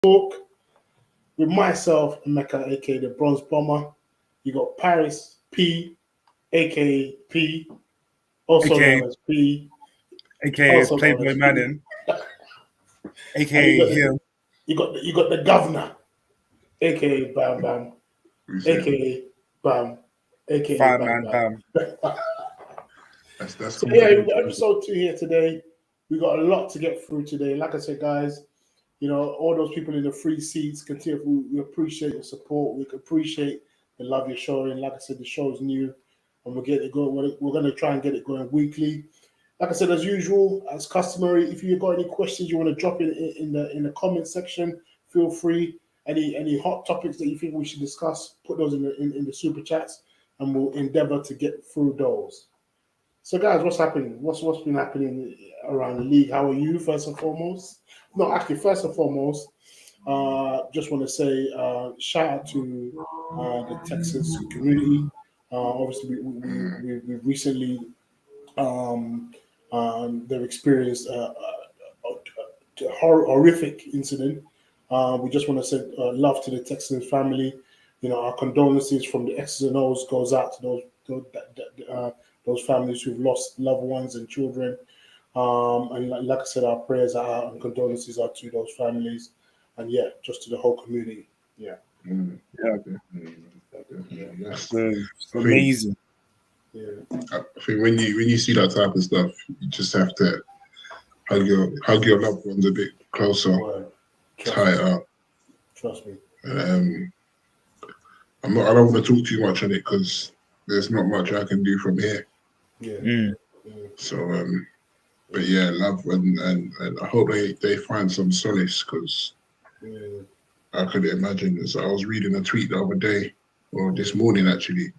Talk with myself, Mecca, aka the Bronze Bomber. You got Paris P, aka P, also AKA, known as P, aka also known Playboy as P. Madden, And aka him. you got the Governor, aka Bam Bam, aka Bam, aka Fire Bam Man Bam. Bam. That's So cool. yeah, we've got episode 2 here today. We got a lot to get through today. Like I said, guys, you know, all those people in the free seats, we appreciate your support. We appreciate the love you're showing. Like I said, the show's new, and we'll get it going. We're going to try and get it going weekly. Like I said, as usual, as customary, if you've got any questions you want to drop in the comment section, feel free. Any hot topics that you think we should discuss, put those in the super chats, and we'll endeavor to get through those. So, guys, what's happening? What's been happening around the league? How are you, first and foremost? No, actually, first and foremost, just want to say shout out to the Texas community. Obviously, we recently they've experienced a horrific incident. We just want to say love to the Texans family. You know, our condolences from the X's and O's goes out to those families who've lost loved ones and children. And like I said, our prayers are out and condolences are to those families, and yeah, just to the whole community. Yeah. Yeah, definitely. That's Amazing. Yeah. I think when you see that type of stuff, you just have to hug your loved ones a bit closer, tighter. Trust me. I don't want to talk too much on it because there's not much I can do from here. Yeah. So, but yeah, love and I hope they find some solace because I could imagine this. I was reading a tweet the other day, or this morning actually,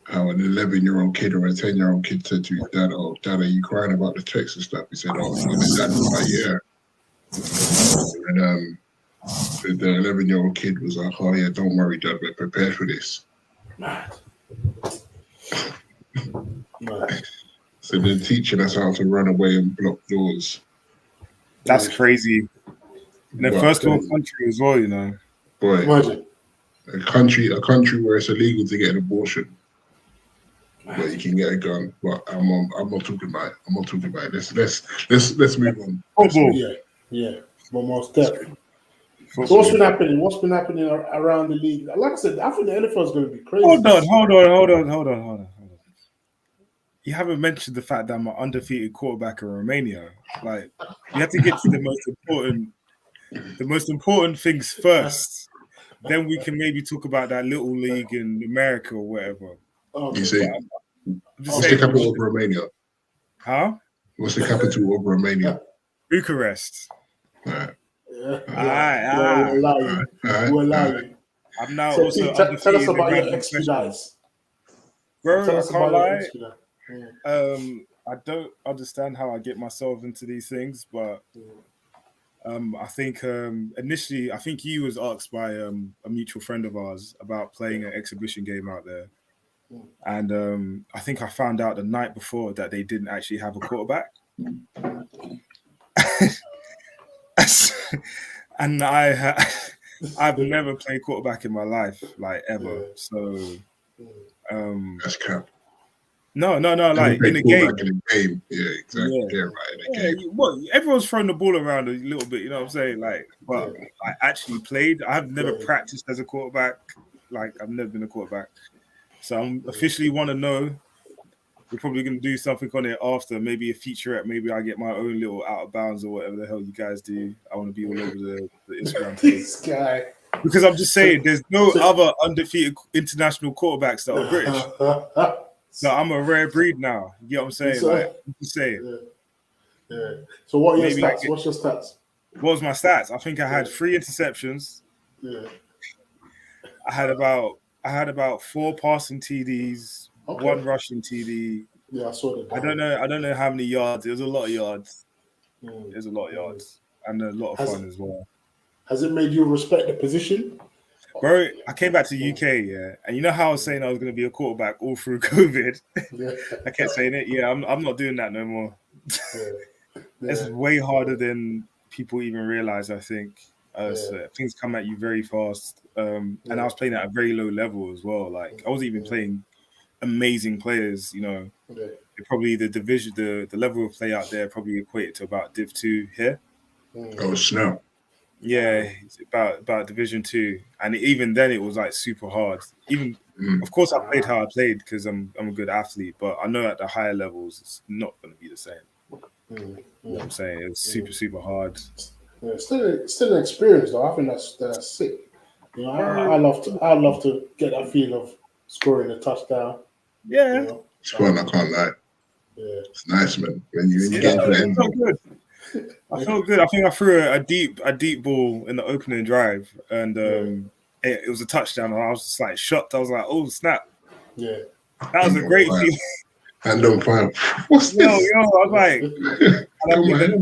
how an 11-year-old kid or a 10-year-old kid said to his dad, "Oh, Dad, are you crying about the text and stuff?" He said, "Oh," and his dad was like, "Yeah." And the 11-year-old kid was like, "Oh yeah, don't worry, Dad, we're prepared for this." So they're teaching us how to run away and block doors. That's crazy. In a first world country as well, you know. Boy, Imagine. a country where it's illegal to get an abortion, but you can get a gun. But I'm not talking about it. I'm not talking about it. Let's move on. Yeah. One more step. So what's been happening? What's been happening around the league? Like I said, I think the NFL is going to be crazy. Hold on. You haven't mentioned the fact that I'm an undefeated quarterback in Romania. Like, you have to get to the most important things first. Then we can maybe talk about that little league in America or whatever. Okay. You see, what's the capital of Romania? Huh? What's the capital of Romania? Bucharest. We'll allow you. I'm now so also Pete, tell us about your expedites. Bro, Tell I us can't about lie. your expedite. I don't understand how I get myself into these things, but I think initially, I think he was asked by a mutual friend of ours about playing an exhibition game out there. And I think I found out the night before that they didn't actually have a quarterback. And I've never played quarterback in my life, like ever. So That's cap. No, like in a game. Yeah, exactly. Yeah, right. In a game. Well, everyone's throwing the ball around a little bit, you know what I'm saying? Like, but I actually played. I've never practiced as a quarterback. Like, I've never been a quarterback. So I'm officially want to know. We're probably going to do something on it after, maybe a featurette. Maybe I get my own little out of bounds or whatever the hell you guys do. I want to be all over the Instagram page. This guy. Because I'm just saying, there's no other undefeated international quarterbacks that are British. So I'm a rare breed now. You know what I'm saying? I'm just saying. Yeah. So what are your stats? What's your stats? What was my stats? I think I had 3 interceptions. Yeah. I had about 4 passing TDs, 1 rushing TD. Yeah, I saw that. I don't know how many yards. It was a lot of yards. There's a lot of yards and a lot of fun as well. Has it made you respect the position? Bro, I came back to the UK, and you know how I was saying I was going to be a quarterback all through COVID? I kept saying it. Yeah, I'm not doing that no more. It's way harder than people even realize, I think. So things come at you very fast. And I was playing at a very low level as well. Like I wasn't even playing amazing players. You know, probably the division, the level of play out there probably equated to about Div 2 here. Oh snap! Yeah, it's about Division 2, and even then it was like super hard. Even of course I played how I played because I'm a good athlete, but I know at the higher levels it's not going to be the same. You know what I'm saying? It was super hard. Yeah, still an experience though. I think that's sick. You know, I love to get that feel of scoring a touchdown. Yeah, you know? It's fun. I can't lie. Yeah, It's nice, man. When you get to the end felt good. I felt good. I think I threw a deep ball in the opening drive, and it was a touchdown. And I was just like shocked. I was like, "Oh snap!" Yeah, that was a great feeling. Hand on fire. What's this? Yo, I was like,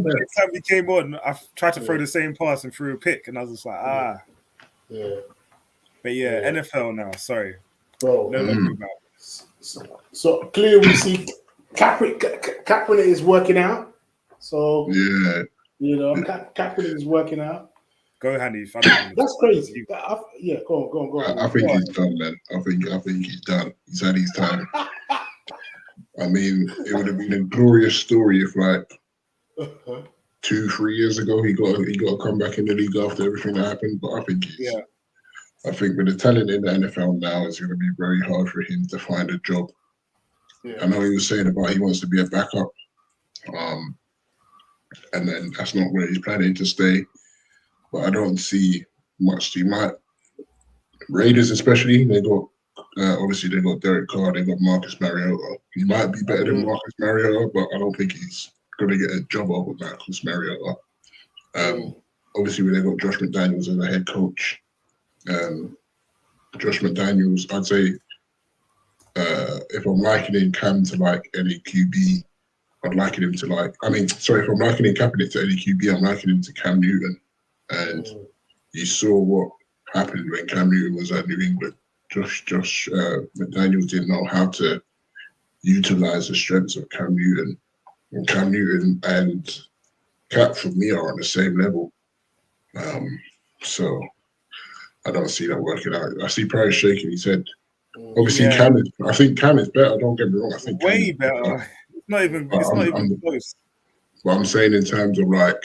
next time we came on, I tried to throw the same pass and threw a pick, and I was just like, Yeah. But yeah, NFL now. Sorry, bro. No longer about. So clearly we see Kaepernick is working out. So yeah, you know, Kaepernick is working out. Go Hanif. That's crazy. Yeah, go on. I think he's done, man. I think he's done. He's had his time. I mean, it would have been a glorious story if, like, 2-3 years ago, he got to come back in the league after everything that happened. But I think I think with the talent in the NFL now, it's going to be very hard for him to find a job. Yeah. I know he was saying about he wants to be a backup, and then that's not where he's planning to stay. But I don't see much. He might Raiders, especially, they got. Obviously, they got Derek Carr, they got Marcus Mariota. He might be better than Marcus Mariota, but I don't think he's going to get a job over Marcus Mariota. Obviously, they got Josh McDaniels as a head coach. Josh McDaniels, I'd say, if I'm likening Cam to like any QB, I'd liken him to if I'm likening Kaepernick to any QB, I'm likening him to Cam Newton. And you saw what happened when Cam Newton was at New England. Josh McDaniels didn't know how to utilize the strengths of Cam Newton. And Cam Newton and Cap, for me, are on the same level. So I don't see that working out. I see Price shaking his head. Obviously, I think Cam is better. Don't get me wrong. I think way better. It's not even close. But I'm saying in terms of like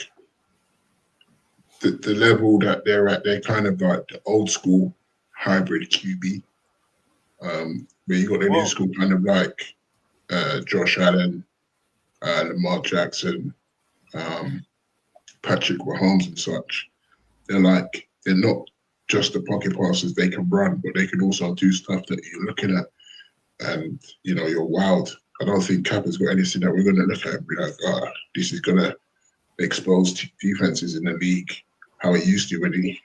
the level that they're at, they're kind of like the old school hybrid QB, where you got the new school kind of like Josh Allen, Lamar Jackson, Patrick Mahomes and such. They're not just the pocket passes they can run, but they can also do stuff that you're looking at and you're wild. I don't think Cap has got anything that we're going to look at and be like, this is going to expose defenses in the league how he used to when he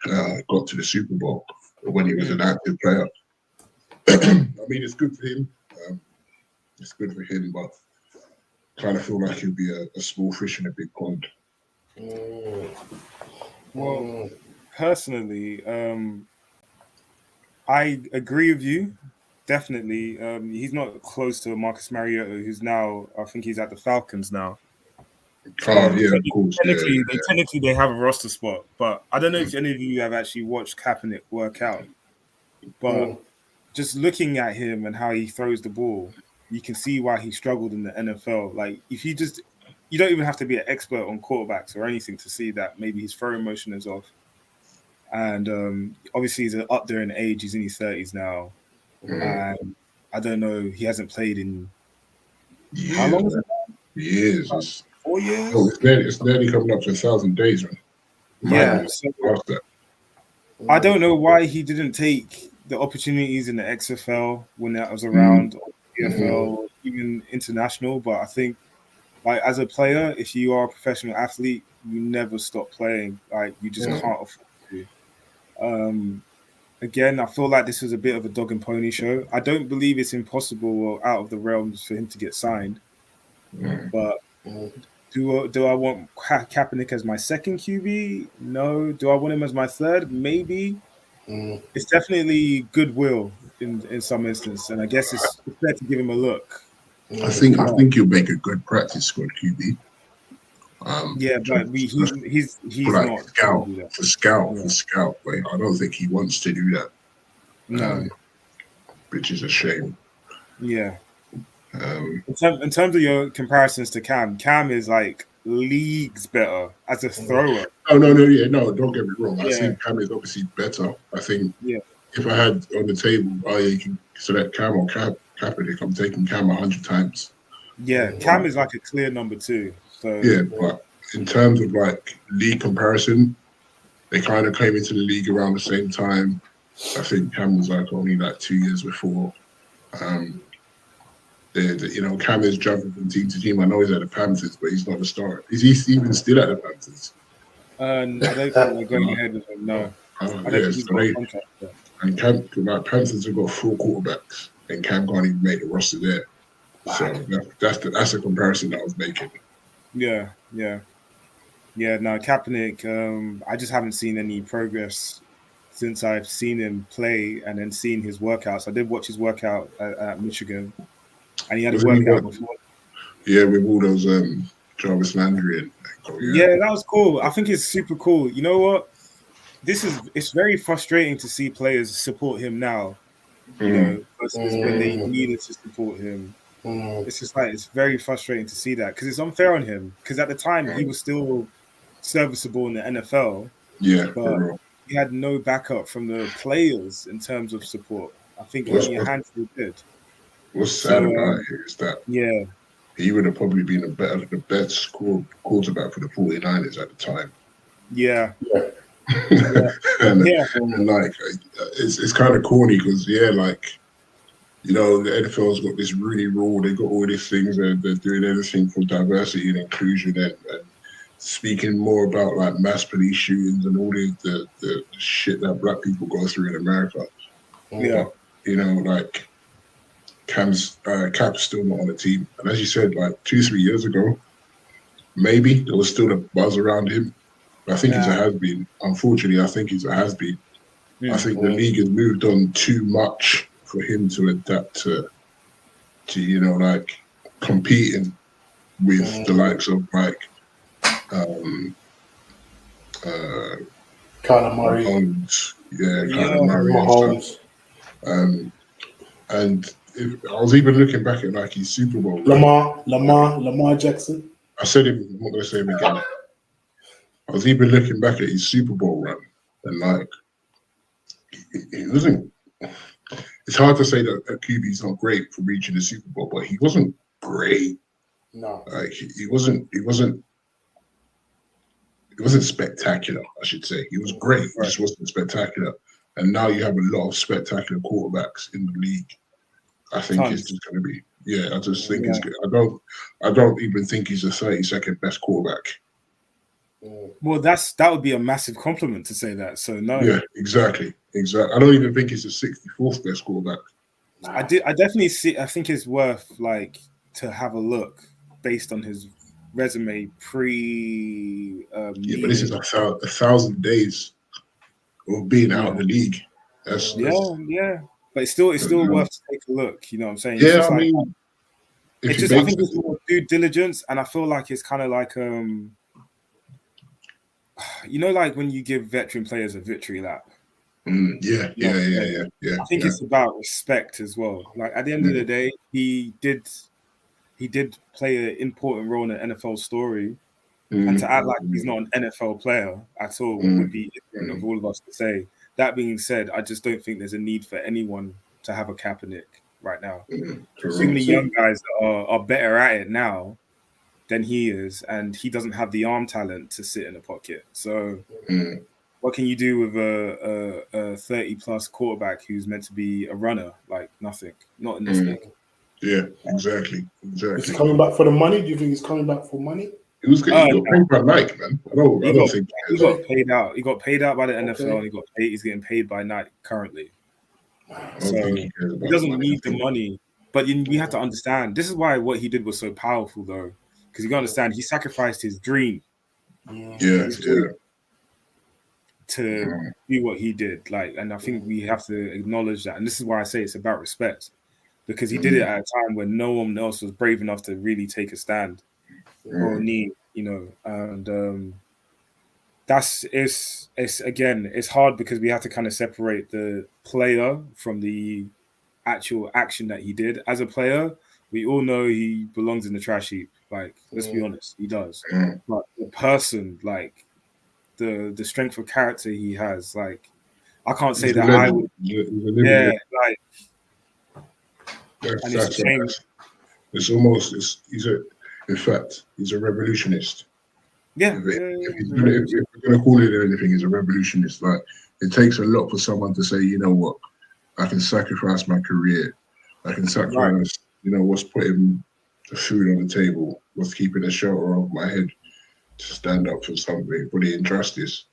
got to the Super Bowl. When he was an active player. I mean, it's good for him. But I kind of feel like he'll be a small fish in a big pond. Well, personally, I agree with you. Definitely. He's not close to Marcus Mariota, who's now, I think he's at the Falcons now. Of course. Technically, they have a roster spot, but I don't know if any of you have actually watched Kaepernick work out. But just looking at him and how he throws the ball, you can see why he struggled in the NFL. Like, if you don't even have to be an expert on quarterbacks or anything to see that maybe his throwing motion is off. And obviously, he's up there in age. He's in his 30s now. And I don't know. He hasn't played in how long is it? Years. 4 years? Oh, it's nearly coming up to 1,000 days, man. Yeah. I don't know why he didn't take the opportunities in the XFL when that was around, or PFL, even international. But I think, like, as a player, if you are a professional athlete, you never stop playing. Like, you just can't afford to. Again, I feel like this was a bit of a dog and pony show. I don't believe it's impossible or out of the realms for him to get signed. But do I want Kaepernick as my second QB? No. Do I want him as my third? Maybe. It's definitely goodwill in some instance, and I guess it's fair to give him a look. I think you'll make a good practice squad QB. Yeah, but he's like not for scout. But I don't think he wants to do that. No, which is a shame. Yeah. In terms of your comparisons to Cam is like leagues better as a thrower. No, don't get me wrong. I think Cam is obviously better. I think if I had on the table, you can select Cam or Kaepernick, I'm taking Cam 100 times. Yeah, Cam is like a clear number 2. So but in terms of like league comparison, they kind of came into the league around the same time. I think Cam was like only like 2 years before. Cam is jumping from team to team. I know he's at the Panthers, but he's not the starter. Is he even still at the Panthers? I don't think they're going ahead with him. No, I don't think he's got a contract there. And Cam, like Panthers have got 4 quarterbacks, and Cam can't even make the roster there. So that's the comparison that I was making. Yeah. No, Kaepernick. I just haven't seen any progress since I've seen him play and then seen his workouts. I did watch his workout at Michigan, and he had a workout before. Yeah, with all those Jarvis Landry and yeah, that was cool. I think it's super cool. You know what? It's very frustrating to see players support him now, versus when they needed to support him. It's just like it's very frustrating to see that because it's unfair on him. Because at the time he was still serviceable in the NFL. Yeah, but he had no backup from the players in terms of support. I think only a handful did. What's sad about it is that he would have probably been the best quarterback for the 49ers at the time. Yeah. And like it's kind of corny because the NFL's got this Rooney Rule. They got all these things. They're doing everything for diversity and inclusion and speaking more about like mass police shootings and all the shit that black people go through in America. Yeah, but, like Cap's still not on the team. And as you said, like 2-3 years ago, maybe there was still a buzz around him. I think he's a has-been. Unfortunately, I think he's a has-been. I think the league has moved on too much for him to adapt to like competing with the likes of like Kyler Murray. Kyler Murray and I was even looking back at like his Super Bowl. Lamar Jackson. I said him. I'm not going to say him again. I was even looking back at his Super Bowl run, and like he wasn't. It's hard to say that QB's not great for reaching the Super Bowl, but he wasn't great. No, like he wasn't spectacular. I should say he was great. He just wasn't spectacular. And now you have a lot of spectacular quarterbacks in the league. I think it's just going to be. I just think it's good. I don't even think he's the 32nd best quarterback. Well, that would be a massive compliment to say that. So no. Yeah, exactly. I don't even think he's the 64th best quarterback. I definitely see. I think it's worth like to have a look based on his resume pre. But this is 1,000 days of being out of the league. That's But it's still worth to take a look. You know what I'm saying? Yeah, I think it's more due diligence, and I feel like it's kind of like like when you give veteran players a victory lap. Yeah. I think it's about respect as well. Like at the end of the day, he did play an important role in the NFL story, and to act like he's not an NFL player at all would be ignorant of all of us to say. That being said, I just don't think there's a need for anyone to have a Kaepernick right now. Too many young guys that are better at it now than he is, and he doesn't have the arm talent to sit in a pocket. So what can you do with a 30-plus quarterback who's meant to be a runner? Like nothing. Not in this league. Yeah, exactly. Is he coming back for the money? Do you think he's coming back for money? He got paid by Nike, man. I don't think he got paid out. He got paid out by the NFL, and he's getting paid by Nike currently. So he doesn't need the money. But we have to understand, this is why what he did was so powerful, though. Because you got to understand, he sacrificed his dream. To do what he did. And I think we have to acknowledge that. And this is why I say it's about respect. Because he did it at a time when no one else was brave enough to really take a stand or a knee and it's hard because we have to kind of separate the player from the actual action that he did. As a player, we all know he belongs in the trash heap. Like, let's be honest, he does. But the person, like the strength of character he has, like I can't say that I would. Yeah, like, and it's a shame. It's almost in fact, he's a revolutionist. Yeah. If we're gonna call it anything, he's a revolutionist. Like, it takes a lot for someone to say, you know what, I can sacrifice my career. I can sacrifice, what's putting the food on the table, what's keeping the shelter over my head to stand up for something, for the injustice.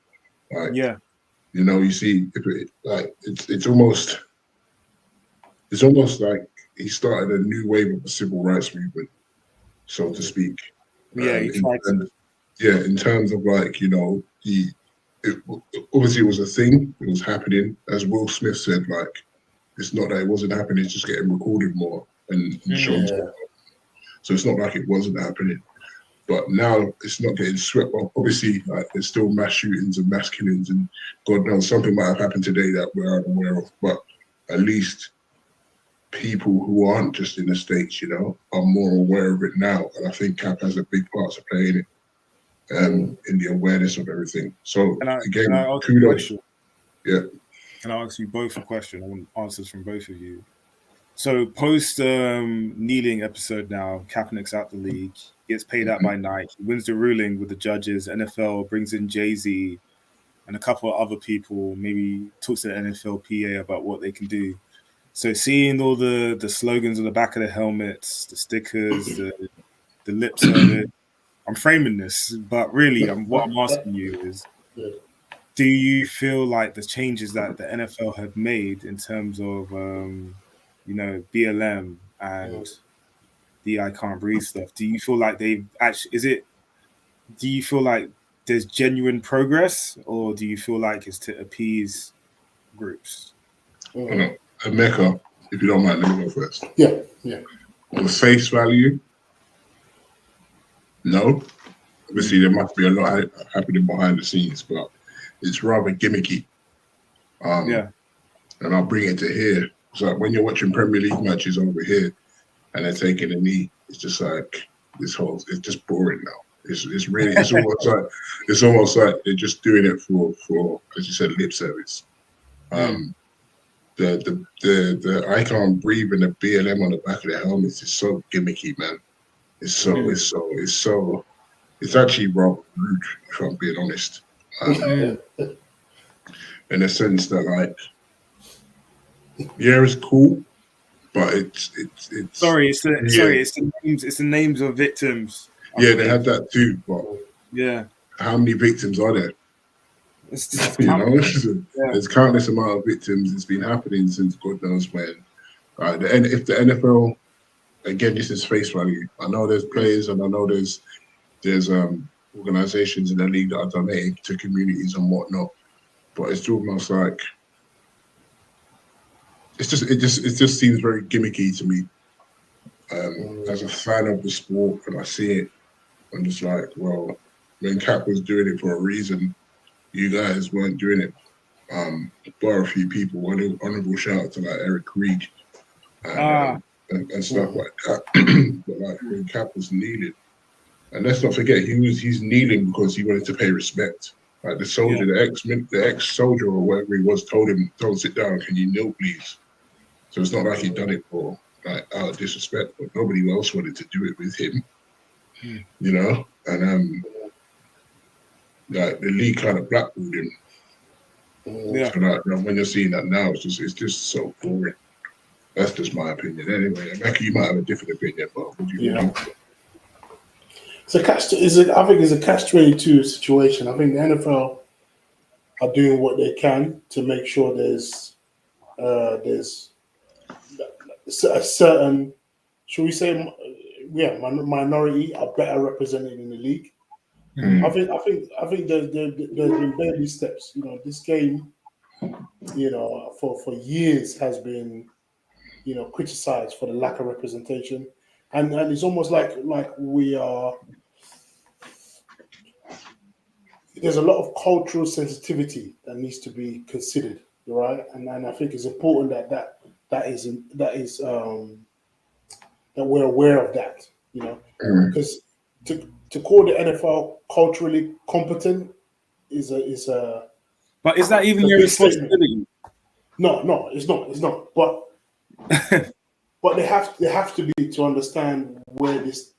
Like, you see, it's almost like he started a new wave of the civil rights movement, so to speak. Yeah, he tried to. In terms of, like, obviously it was a thing, it was happening. As Will Smith said, like, it's not that it wasn't happening, it's just getting recorded more and shown. So it's not like it wasn't happening. But now it's not getting swept up. Obviously, like, there's still mass shootings and mass killings, and God knows something might have happened today that we're unaware of. But at least people who aren't just in the States, are more aware of it now. And I think Cap has a big part to play in it. In the awareness of everything. So can I ask you a question? Yeah. Can I ask you both a question? I want answers from both of you. So post kneeling episode now, Kaepernick's out the league, gets paid out by Nike, wins the ruling with the judges, NFL brings in Jay-Z and a couple of other people, maybe talks to the NFLPA about what they can do. So seeing all the slogans on the back of the helmets, the stickers, the lip service, I'm framing this, but really, what I'm asking you is, do you feel like the changes that the NFL have made in terms of, BLM and the I Can't Breathe stuff, do you feel like they've actually, do you feel like there's genuine progress, or do you feel like it's to appease groups? Emeka, if you don't mind, let me go first. Yeah. On face value, no. Obviously, there must be a lot happening behind the scenes, but it's rather gimmicky. And I'll bring it to here. It's like when you're watching Premier League matches over here and they're taking a knee, it's just like it's just boring now. It's almost like they're just doing it for as you said, lip service. The I Can't Breathe and the BLM on the back of the helmets is so gimmicky, man. It's actually rather rude, if I'm being honest. In the sense that, like, it's cool, but it's it's the names of victims. They had that too, but how many victims are there? There's countless amount of victims. It's been happening since God knows when. If the NFL, again, this is face value. I know there's players, and I know there's organizations in the league that are donating to communities and whatnot, but it's almost like it just seems very gimmicky to me. As a fan of the sport, and I see it, I'm just like, well, when Cap was doing it for a reason, you guys weren't doing it. Bar a few people. Honorable shout out to, like, Eric Reed and stuff like that. But, like, when Cap was kneeling, and let's not forget, he's kneeling because he wanted to pay respect. Like, the soldier, the ex-soldier or whatever he was, told him, "Don't sit down. Can you kneel, please?" So it's not like he'd done it for, like, out of disrespect, but nobody else wanted to do it with him. And like, the league kind of blackballed him. So, like, when you're seeing that now, it's just so boring. That's just my opinion. Anyway, Mackie, you might have a different opinion, but what do you think? I think it's a catch-22 situation. I think the NFL are doing what they can to make sure there's a certain, should we say, minority are better represented in the league. I think there's been baby steps. This game, for years has been, criticized for the lack of representation, and it's almost like we are there's a lot of cultural sensitivity that needs to be considered, right? And I think it's important that we're aware of that, because to call the NFL culturally competent is a But is that even a your big statement. responsibility? No, it's not. But they have to be to understand where this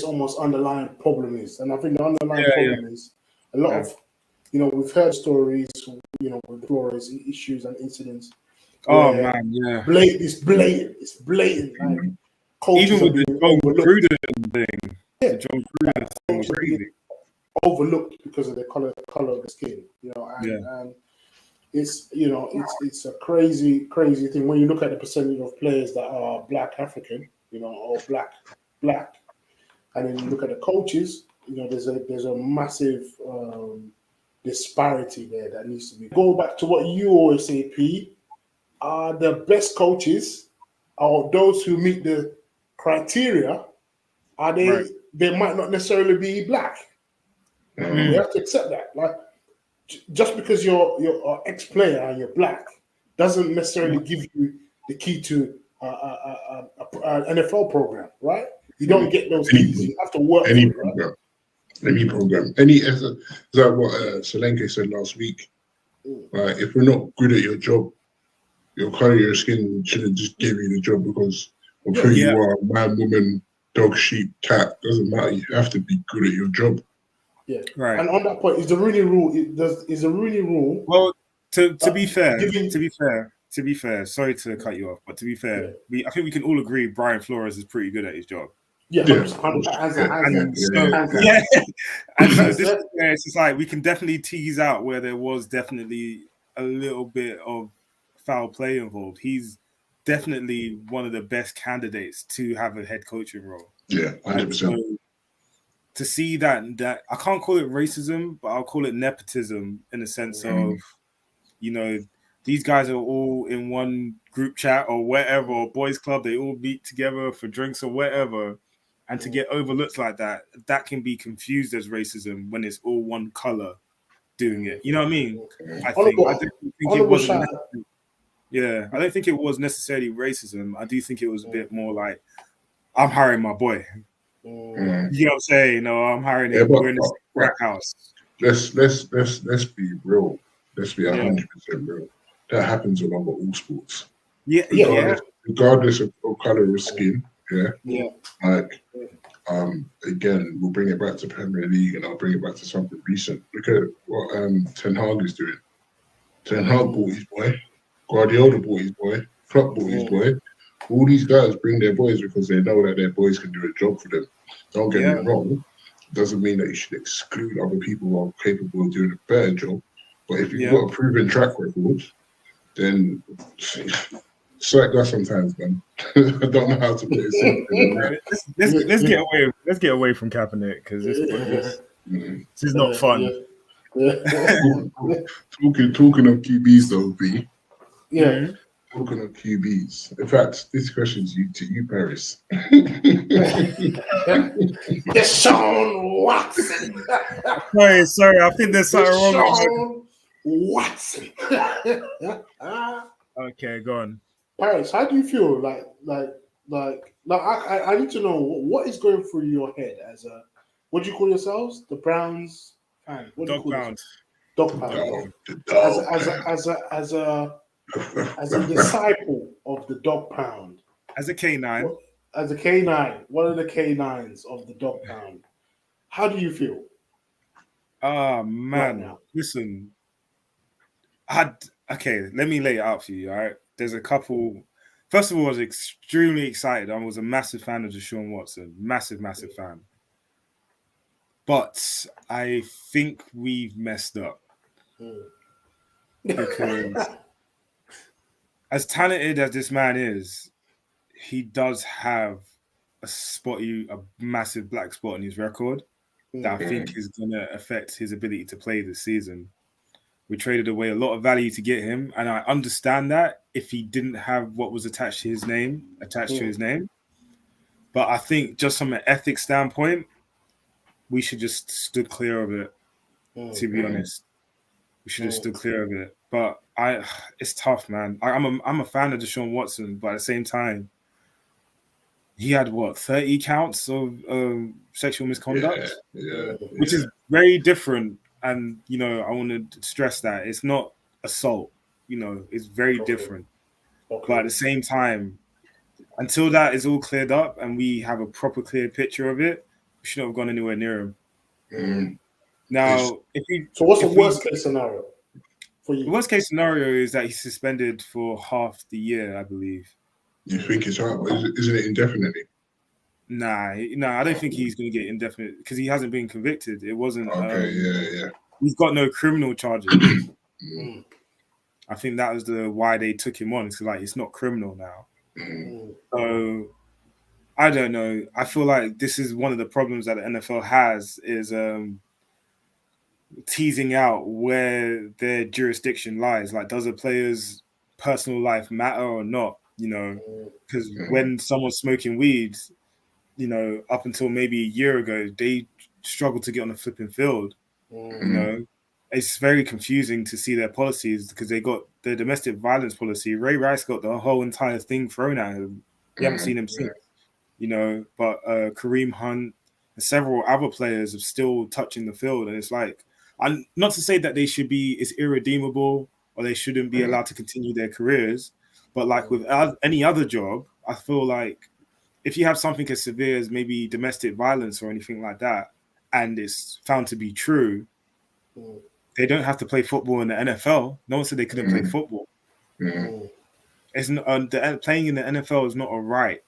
almost underlying problem is. And I think the underlying problem is a lot of, we've heard stories, with Flores issues and incidents. Oh man, yeah. It's blatant. Like coaches even with the John Gruden thing. Yeah. The John Gruden thing was crazy. Overlooked because of the color of the skin, and it's it's a crazy thing when you look at the percentage of players that are Black African, or black, and then you look at the coaches, there's a massive disparity there that needs to be. Go back to what you always say, P. The best coaches are those who meet the criteria. Are they? Right. They might not necessarily be Black. We have to accept that. Like, just because you're an ex-player and you're Black doesn't necessarily give you the key to an NFL program, right? You don't get those keys. You have to work for it, right? Any program. Is that what Solanke said last week? If we're not good at your job, your color of your skin shouldn't just give you the job because of who you are, man, woman, dog, sheep, cat. Doesn't matter. You have to be good at your job. Yeah, right. And on that point, is the Rooney Rule? Is the Rooney Rule? Well, to be fair. Sorry to cut you off, but to be fair, I think we can all agree Brian Flores is pretty good at his job. Yeah, and so this is where it's just like we can definitely tease out where there was definitely a little bit of foul play involved. He's definitely one of the best candidates to have a head coaching role. Yeah, 100%. To see that I can't call it racism, but I'll call it nepotism in the sense of, these guys are all in one group chat or wherever, or boys club, they all meet together for drinks or whatever. And to get overlooked like that can be confused as racism when it's all one color doing it. You know what I mean? I don't think it was necessarily racism. I do think it was a bit more like, I'm hiring my boy. You know what I'm saying? No, I'm hiring him. We're in this crack house. Let's be real. Let's be 100% real. That happens along with all sports. Regardless of color of skin. Again, we'll bring it back to Premier League, and I'll bring it back to something recent. Look at what Ten Hag is doing. Ten Hag bought his boy. Guardiola bought his boy. Klopp bought his boy. All these guys bring their boys because they know that their boys can do a job for them. Don't get me wrong. Doesn't mean that you should exclude other people who are capable of doing a better job. But if you've got a proven track record, then it's like that sometimes, man. I don't know how to put it. Let's get away from Kaepernick because this is not fun. Talking of QBs though, B. Yeah. Talking of QBs. In fact, this question is to you, Paris. Deshaun Watson. Sorry, I think there's something wrong with Watson. Okay, go on. Paris, how do you feel? I need to know what is going through your head as a, what do you call yourselves? The Browns fan. Dog pound. Dog pound. As a disciple of the Dog Pound. As a K9. As a K9. One of the K9s of the Dog Pound. How do you feel? Man. Right, listen. Okay, let me lay it out for you, all right? There's a couple. First of all, I was extremely excited. I was a massive fan of Deshaun Watson. Massive fan. But I think we've messed up. Because as talented as this man is, he does have a massive black spot in his record that I think is going to affect his ability to play this season. We traded away a lot of value to get him, and I understand that if he didn't have what was attached to his name. But I think just from an ethics standpoint, we should just stood clear of it To be honest, we should have stood clear of it. But it's tough, man. I'm a fan of Deshaun Watson, but at the same time, he had 30 counts of sexual misconduct, which is very different. And I want to stress that it's not assault. It's very different. But at the same time, until that is all cleared up and we have a proper clear picture of it, we shouldn't have gone anywhere near him. Now, so what's the worst case scenario for you? The worst case scenario is that he's suspended for half the year, I believe. You think it's hard? Isn't it indefinitely? Nah, I don't think he's going to get indefinite because he hasn't been convicted. It wasn't. Okay, He's got no criminal charges. I think that was why they took him on. It's like it's not criminal now. So I don't know. I feel like this is one of the problems that the NFL has is teasing out where their jurisdiction lies. Like, does a player's personal life matter or not? Because when someone's smoking weed, up until maybe a year ago, they struggled to get on the flipping field. It's very confusing to see their policies because they got their domestic violence policy. Ray Rice got the whole entire thing thrown at him. You haven't seen him since, but Kareem Hunt and several other players are still touching the field. And it's like, I'm not to say that they should be as irredeemable or they shouldn't be allowed to continue their careers. But like with any other job, I feel like if you have something as severe as maybe domestic violence or anything like that, and it's found to be true, they don't have to play football in the NFL. No one said they couldn't play football. It's playing in the NFL is not a right.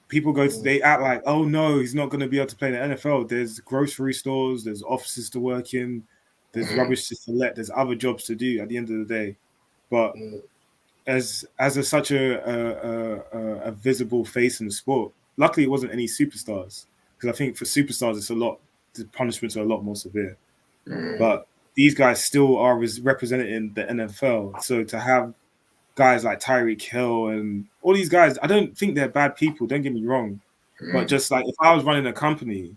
People they act like, oh no, he's not going to be able to play in the NFL. There's grocery stores, there's offices to work in, there's rubbish to collect, there's other jobs to do at the end of the day. But as such a visible face in the sport, luckily it wasn't any superstars, because I think for superstars the punishments are a lot more severe. But these guys still are representing the NFL. So to have guys like Tyreek Hill and all these guys, I don't think they're bad people, don't get me wrong. But just like if I was running a company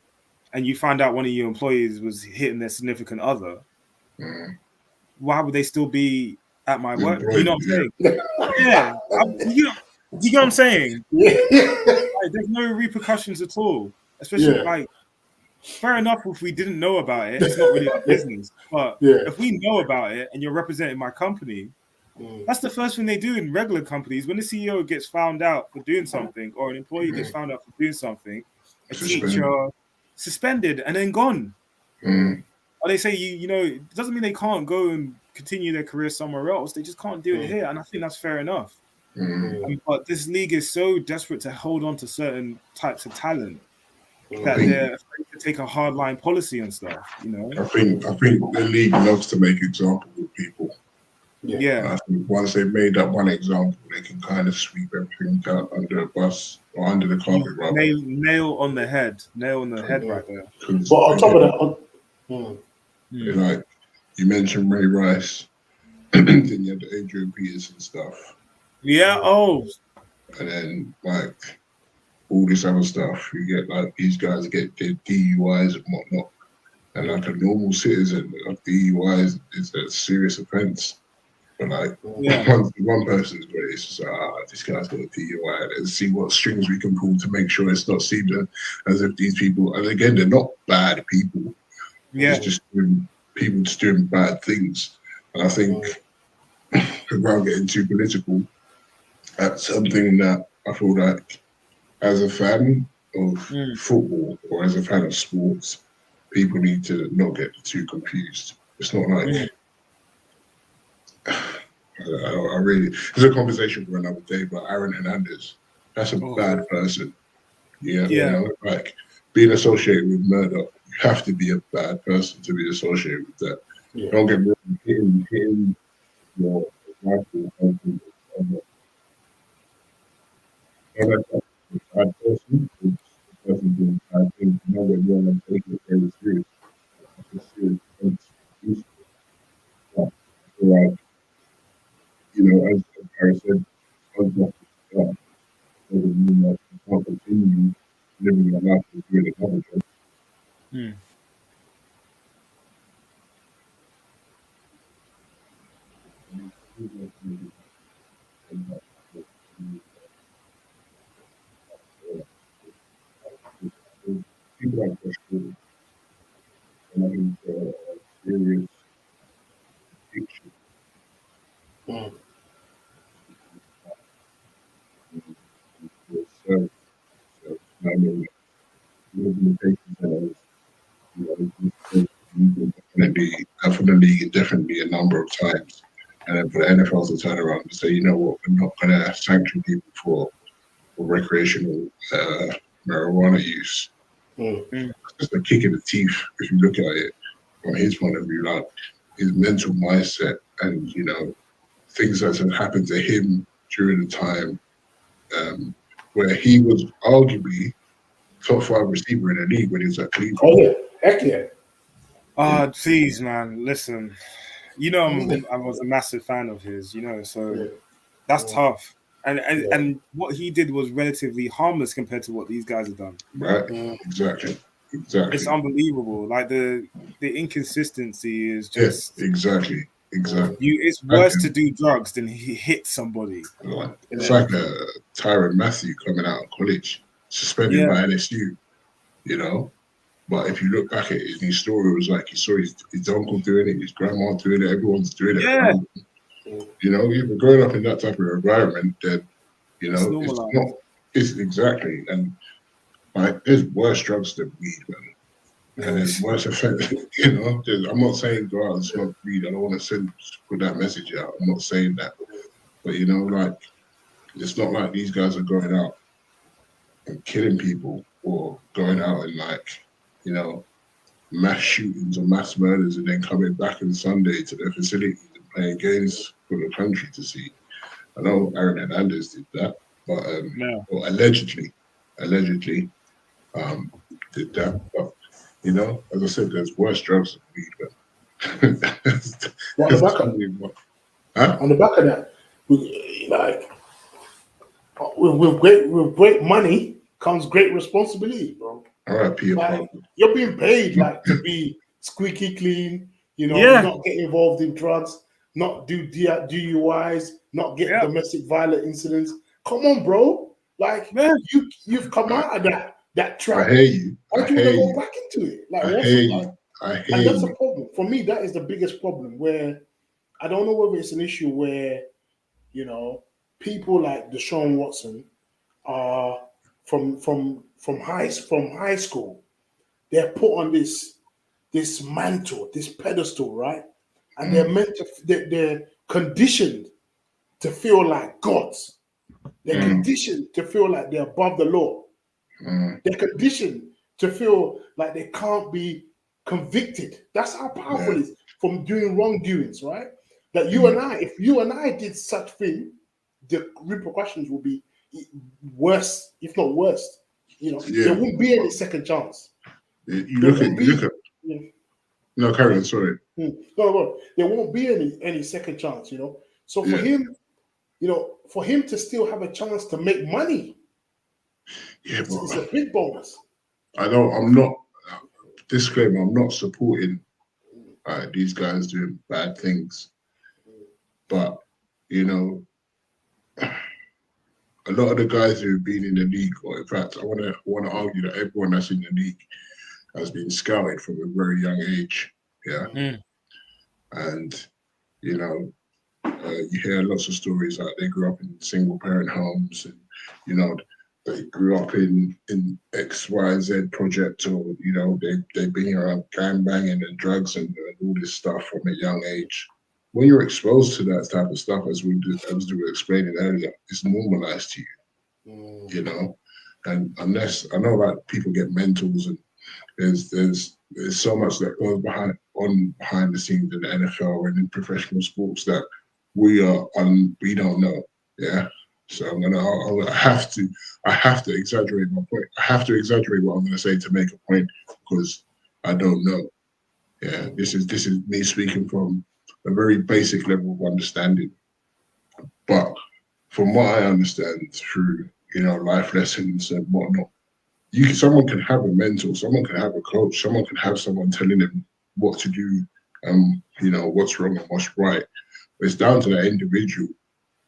and you find out one of your employees was hitting their significant other, why would they still be at my work? You know what I'm saying? Yeah. You get what I'm saying? Like, there's no repercussions at all. Especially like, fair enough if we didn't know about it, it's not really our business. But if we know about it and you're representing my company, that's the first thing they do in regular companies. When the CEO gets found out for doing something or an employee gets found out for doing something, a teacher suspended and then gone. Or they say, it doesn't mean they can't go and continue their career somewhere else. They just can't do it here. And I think that's fair enough. But this league is so desperate to hold on to certain types of talent that they're afraid to take a hardline policy and stuff, I think the league loves to make examples of people. I think once they've made that one example, they can kind of sweep everything out under a bus or under the carpet. Nail on the head right there. But on top of that, like you mentioned Ray Rice, then you had the Adrian Peterson stuff. And then like all this other stuff, you get like these guys get their DUIs and whatnot. And like a normal citizen, like DUIs is a serious offense. But like one person's got it, it's just this guy's got a DUI. Let's see what strings we can pull to make sure it's not seen as if these people, and again, they're not bad people. It's just people just doing bad things. And I think without getting too political, that's something that I feel like as a fan of football or as a fan of sports, people need to not get too confused. It's not like I really. It's a conversation for another day. But Aaron Hernandez, that's a bad person. Like being associated with murder, you have to be a bad person to be associated with that. Don't get me wrong, hitting your rifle. Bad person. It's the person doing bad things. Don't get me wrong, and take it very serious. It's a serious offense. Like, as Harry said, doesn't mean that you can't continue living your life and doing another job. People like Josh and I think serious addiction. So, I mean, limitations and definitely a number of times. And then for the NFL to turn around and say, you know what, we're not going to sanction people for recreational marijuana use. It's just a kick in the teeth if you look at it from his point of view, like his mental mindset and, you know, things that had happened to him during the time where he was arguably top 5 receiver in the league when he was at Cleveland. Oh yeah, heck yeah. Jeez, man, listen. You know, I was a massive fan of his, you know, so that's tough. And what he did was relatively harmless compared to what these guys have done. Right, exactly. It's unbelievable. Like the inconsistency is just exactly. It's worse to do drugs than he hit somebody. It's like Tyrann Mathieu coming out of college, suspended by LSU, you know. But if you look back at it, his story, it was like he saw his uncle doing it, his grandma doing it, everyone's doing it. Yeah. You know, if you're growing up in that type of environment, then, you know, it's exactly. And like, there's worse drugs than weed, man. And there's worse effect, you know. I'm not saying go out and smoke weed. I don't want to put that message out. I'm not saying that. But, you know, like, it's not like these guys are going out and killing people or going out and, like, you know, mass shootings or mass murders and then coming back on Sunday to their facilities and playing games for the country to see. I know Aaron Hernandez did that, but or allegedly did that. But, you know, as I said, there's worse drugs than weed. On the back of that, with great money comes great responsibility, bro. All right, Peter. Like, you're being paid like to be squeaky clean, you know, not get involved in drugs, not do DUIs, not get domestic violence incidents. Come on, bro. Like, man, you've come out of that trap. I hear you. Why do you want to go back into it? Like, and that's a problem. For me, that is the biggest problem, where I don't know whether it's an issue where, you know, people like Deshaun Watson are from high school, they're put on this mantle, this pedestal, right? And they're conditioned to feel like gods. They're conditioned to feel like they're above the law. They're conditioned to feel like they can't be convicted. That's how powerful it is from doing wrongdoings, right? That you and I, if you and I did such thing, the repercussions will be worse, if not worse. You know, there won't be any second chance. You look at. No, carry on. Sorry. No, there won't be any second chance. You know, so for him, you know, for him to still have a chance to make money, it's a big bonus. I know. I'm not. Disclaimer: I'm not supporting these guys doing bad things, but you know. A lot of the guys who have been in the league, or in fact, I want to argue that everyone that's in the league has been scouted from a very young age. Yeah, and you know, you hear lots of stories like they grew up in single parent homes, and you know, they grew up in XYZ project, or you know, they've been around gang banging and drugs and all this stuff from a young age. When you're exposed to that type of stuff, as we were explaining earlier, it's normalized to you, you know. And unless I know, like, people get mentals, and there's so much that goes behind the scenes in the NFL and in professional sports that we don't know. Yeah. So I have to exaggerate my point. I have to exaggerate what I'm going to say to make a point, because I don't know. Yeah. This is me speaking from a very basic level of understanding. But from what I understand through, you know, life lessons and whatnot, someone can have a mentor, someone can have a coach, someone can have someone telling them what to do, you know, what's wrong and what's right. It's down to that individual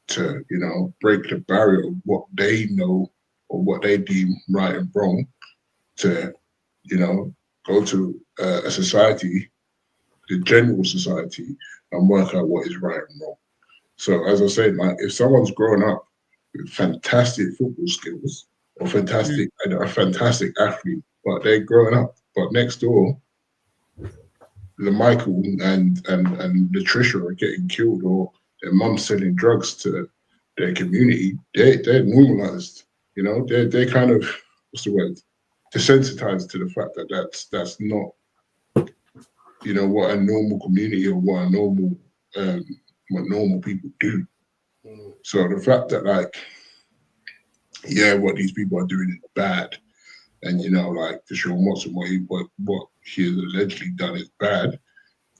to, you know, break the barrier of what they know or what they deem right and wrong to, you know, go to a society, the general society, and work out what is right and wrong. So as I said, like if someone's grown up with fantastic football skills or a fantastic athlete, but they're growing up, but next door, the Michael and Latricia are getting killed, or their mum's selling drugs to their community, they're normalized. You know, they're kind of, what's the word, desensitized to the fact that that's not, you know, what a normal community or what normal people do. So the fact that, like, yeah, what these people are doing is bad, and, you know, like Deshaun Watson, what he has allegedly done is bad,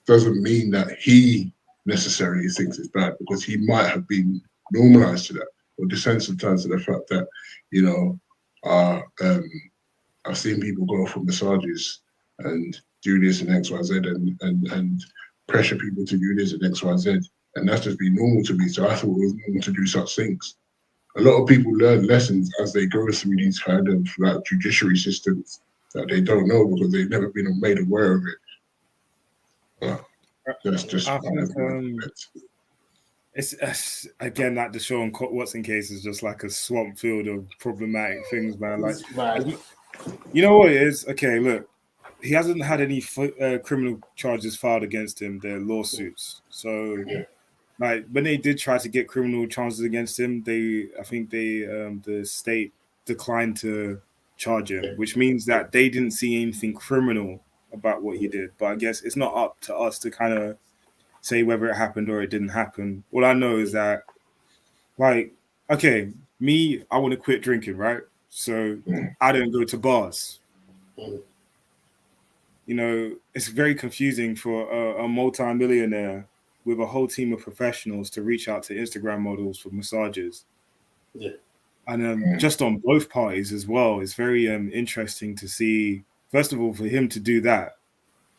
doesn't mean that he necessarily thinks it's bad, because he might have been normalized to that or desensitized to the fact that, you know, I've seen people go for massages and do this and XYZ and pressure people to do this and XYZ, and that's just been normal to me. So I thought it was normal to do such things. A lot of people learn lessons as they go through these kind of like judiciary systems that they don't know because they've never been made aware of it. But that's just it's again, that Deshaun Watson case is just like a swamp field of problematic things, man. Like, you know what it is? Okay, look, he hasn't had any criminal charges filed against him. They're lawsuits. So, like, when they did try to get criminal charges against him, I think the state declined to charge him, which means that they didn't see anything criminal about what he did. But I guess it's not up to us to kind of say whether it happened or it didn't happen. All I know is that, like, okay, I want to quit drinking, right? So I don't go to bars. You know, it's very confusing for a multi-millionaire with a whole team of professionals to reach out to Instagram models for massages. Yeah. And just on both parties as well, it's very interesting to see, first of all, for him to do that,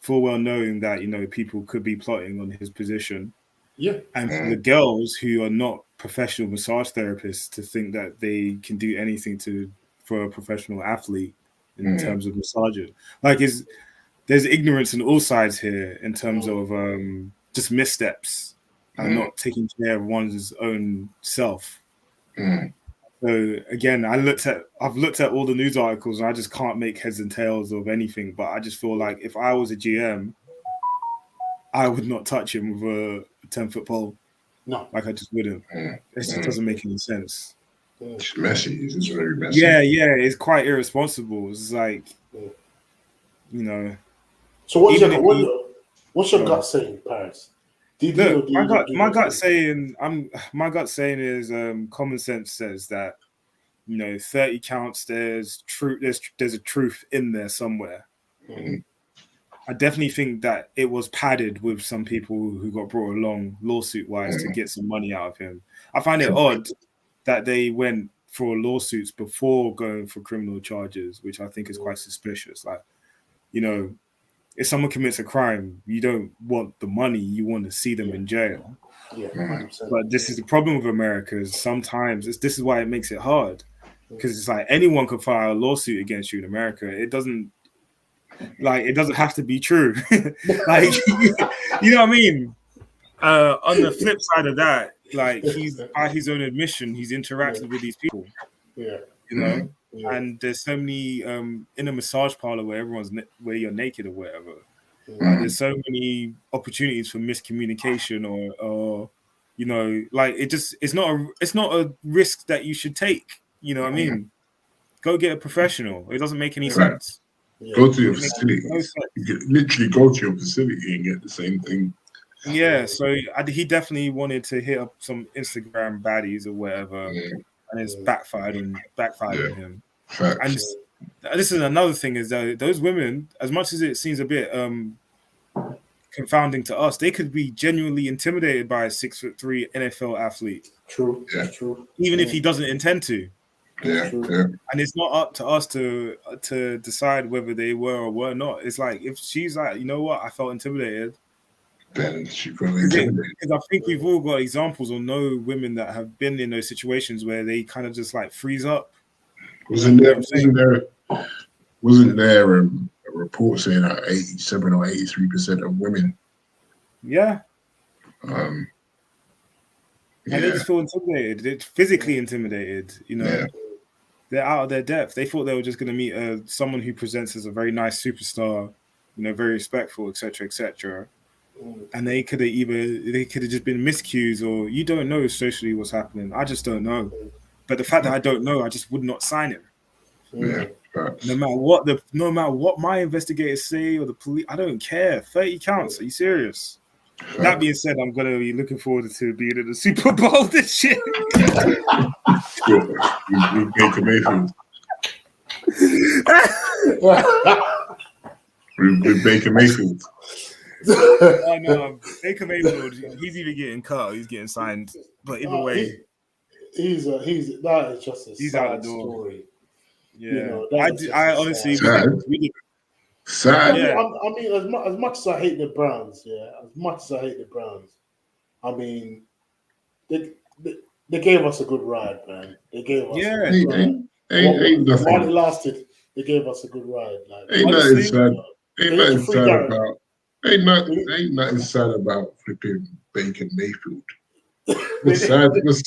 full well knowing that, you know, people could be plotting on his position. Yeah. And for the girls who are not professional massage therapists to think that they can do anything for a professional athlete in terms of massaging. Like, there's ignorance on all sides here in terms of just missteps and not taking care of one's own self. So again, I've looked at all the news articles and I just can't make heads and tails of anything. But I just feel like if I was a GM, I would not touch him with a 10-foot pole. No, like I just wouldn't. It just doesn't make any sense. It's messy. It's very messy. Yeah, it's quite irresponsible. It's like, you know. So what's your gut saying, Paris? Look, my gut saying is common sense says that, you know, 30 counts. There's a truth in there somewhere. I definitely think that it was padded with some people who got brought along lawsuit wise to get some money out of him. I find it odd that they went for lawsuits before going for criminal charges, which I think is quite suspicious. Like, you know, if someone commits a crime, you don't want the money, you want to see them in jail. Yeah, 100%. But this is the problem with America, is sometimes this is why it makes it hard. Because it's like anyone could file a lawsuit against you in America. It doesn't have to be true. Like, you know what I mean? On the flip side of that, like, he's by his own admission, he's interacted with these people. Yeah. You know? And there's so many in a massage parlor where where you're naked or whatever. There's so many opportunities for miscommunication or you know, like, it's not a risk that you should take. You know what I mean? Go get a professional. It doesn't make any sense. Go to your facility. You can literally go to your facility and get the same thing. Yeah, so he definitely wanted to hit up some Instagram baddies or whatever, and it's backfired on him. Facts. And this is another thing, is that those women, as much as it seems a bit confounding to us, they could be genuinely intimidated by a 6'3" NFL athlete. True. Yeah. True. Even if he doesn't intend to. Yeah. And it's not up to us to decide whether they were or were not. It's like, if she's like, you know what, I felt intimidated, then she probably intimidated. Because I think we've all got examples or know women that have been in those situations where they kind of just like freeze up. Wasn't there a report saying that 87 or 83% of women? Yeah. Yeah. And they just feel intimidated. They're physically intimidated. You know, they're out of their depth. They thought they were just going to meet someone who presents as a very nice superstar, you know, very respectful, etc., etc. And they could have just been miscues, or you don't know socially what's happening. I just don't know. But the fact that I don't know, I just would not sign it. Yeah. No matter what my investigators say or the police, I don't care. 30 counts. Are you serious? That being said, I'm gonna be looking forward to being in the Super Bowl this year. With Baker Mayfield. with Baker Mayfield. I know Baker Mayfield. He's either getting cut or he's getting signed. But either way, he's that is just a he's sad out the door. story. Yeah, You know, I honestly sad. I mean, as much as I hate the Browns, I mean, they gave us a good ride, man. They gave us a good ride. Ain't nothing. While it lasted, they gave us a good ride. Like, ain't nothing sad. Ain't nothing sad about flipping Baker Mayfield. What's sad is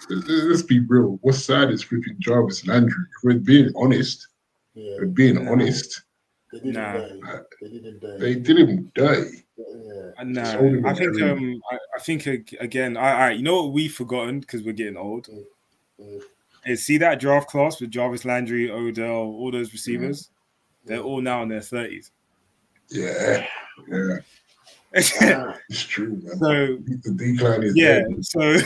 let's be real. What's sad is flipping Jarvis Landry. If we're being honest. Yeah. We're being honest. They didn't die. They didn't die. Yeah. I think again. You know what we've forgotten because we're getting old. Is see that draft class with Jarvis Landry, Odell, all those receivers. They're all now in their 30s. Yeah. It's true, man. So the decline is so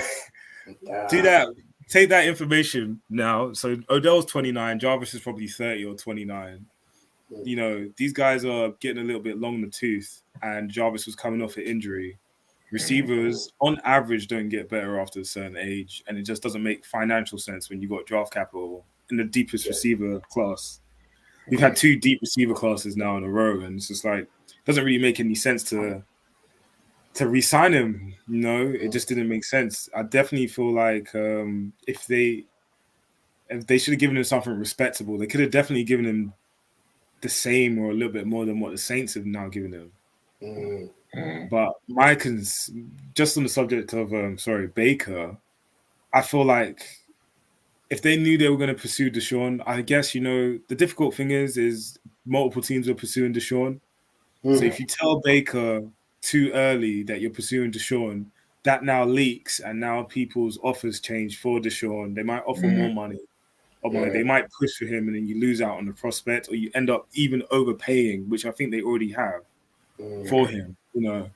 do that. Take that information now. So Odell's 29, Jarvis is probably 30 or 29. You know, these guys are getting a little bit long in the tooth, and Jarvis was coming off an injury. Receivers, on average, don't get better after a certain age, and it just doesn't make financial sense when you got draft capital in the deepest receiver class. We've had 2 deep receiver classes now in a row, and it's just like, it doesn't really make any sense to re-sign him. You know, it just didn't make sense. I definitely feel like if they should have given him something respectable, they could have definitely given him the same or a little bit more than what the Saints have now given him. But just on the subject of Baker, I feel like if they knew they were going to pursue Deshaun, I guess, you know, the difficult thing is multiple teams are pursuing Deshaun. So if you tell Baker too early that you're pursuing Deshaun, that now leaks, and now people's offers change for Deshaun. They might offer more money, or they might push for him, and then you lose out on the prospect, or you end up even overpaying, which I think they already have for him. You know,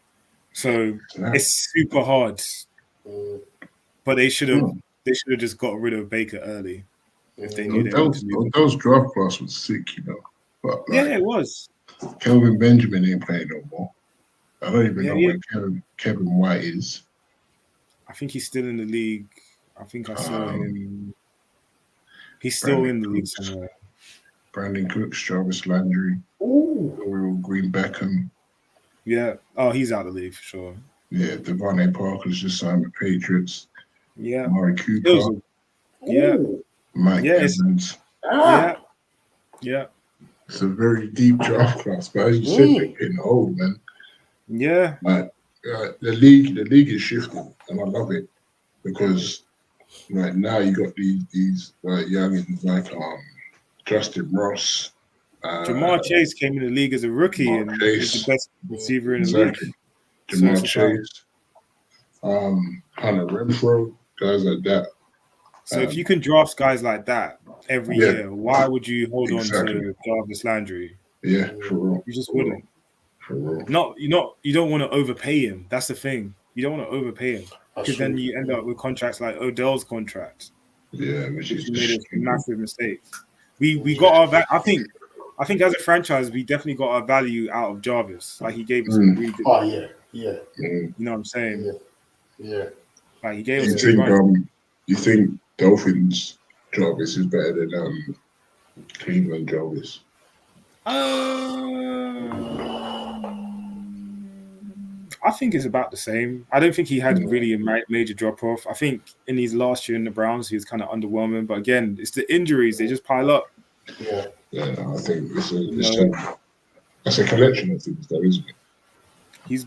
so it's super hard. But they should have just got rid of Baker early if they knew they wanted to do. Those draft class was sick, you know. But it was. Kelvin Benjamin ain't playing no more. I don't even know where Kevin White is. I think he's still in the league. I think I saw him. He's still in the league somewhere. Brandon Cooks, Jarvis Landry, Oriole Green Beckham. Yeah. Oh, he's out of the league for sure. Yeah, Devontae Parker's just signed with Patriots. Yeah. Amari Cooper. Mike Evans. Yeah. It's a very deep draft class, but as you said, they're getting old, man. Yeah. Like the league is shifting, and I love it because right now you got these youngins like Justin Ross. Jamar Chase came in the league as a rookie and is the best receiver in the league. Jamar Chase, Hunter Renfrow, guys like that. So if you can draft guys like that every year, why would you hold on to Jarvis Landry? Yeah, for real. You just wouldn't. For real. You don't want to overpay him. That's the thing. You don't want to overpay him because then you end up with contracts like Odell's contract. Yeah, which is made a massive mistake. We got our. I think as a franchise, we definitely got our value out of Jarvis. Like he gave us a really good. Oh yeah. You know what I'm saying? Yeah. Like he gave us a good run. You think Dolphins Jarvis is better than Cleveland Jarvis? I think it's about the same. I don't think he had really a major drop off. I think in his last year in the Browns, he was kind of underwhelming. But again, it's the injuries; they just pile up. Yeah, I think it's a collection of things, though, isn't it? He's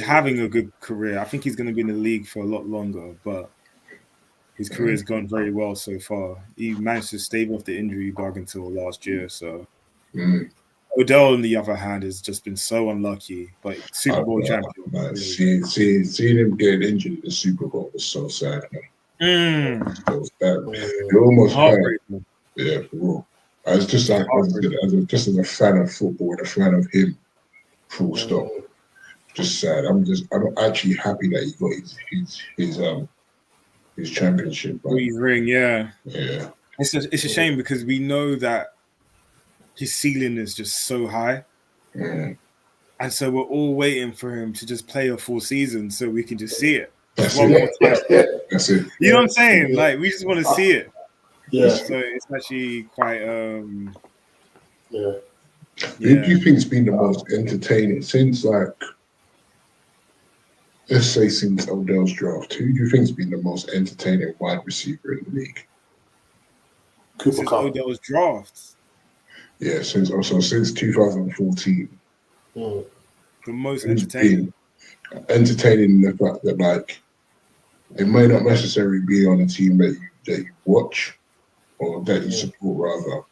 having a good career. I think he's going to be in the league for a lot longer, but his career has gone very well so far. He managed to stave off the injury bug until last year. So Odell, on the other hand, has just been so unlucky. But Super Bowl champion. Seeing him getting injured in the Super Bowl was so sad, man. So sad. It almost hurt. Yeah, for real. I was just like, just as a fan of football and a fan of him, full stop. Just sad. I'm actually happy that he got his championship. His ring, yeah. It's a shame because we know that his ceiling is just so high. And so we're all waiting for him to just play a full season so we can just see it. That's it. You know what I'm saying? Like, we just want to see it. Yeah. So it's actually quite Who do you think's been the most entertaining since, like, let's say since Odell's draft? Who do you think's been the most entertaining wide receiver in the league? Cooper Kupp. Odell's draft. Yeah, since 2014. The most entertaining. Entertaining in the fact that, like, it may not necessarily be on a team that you watch or that you support, rather,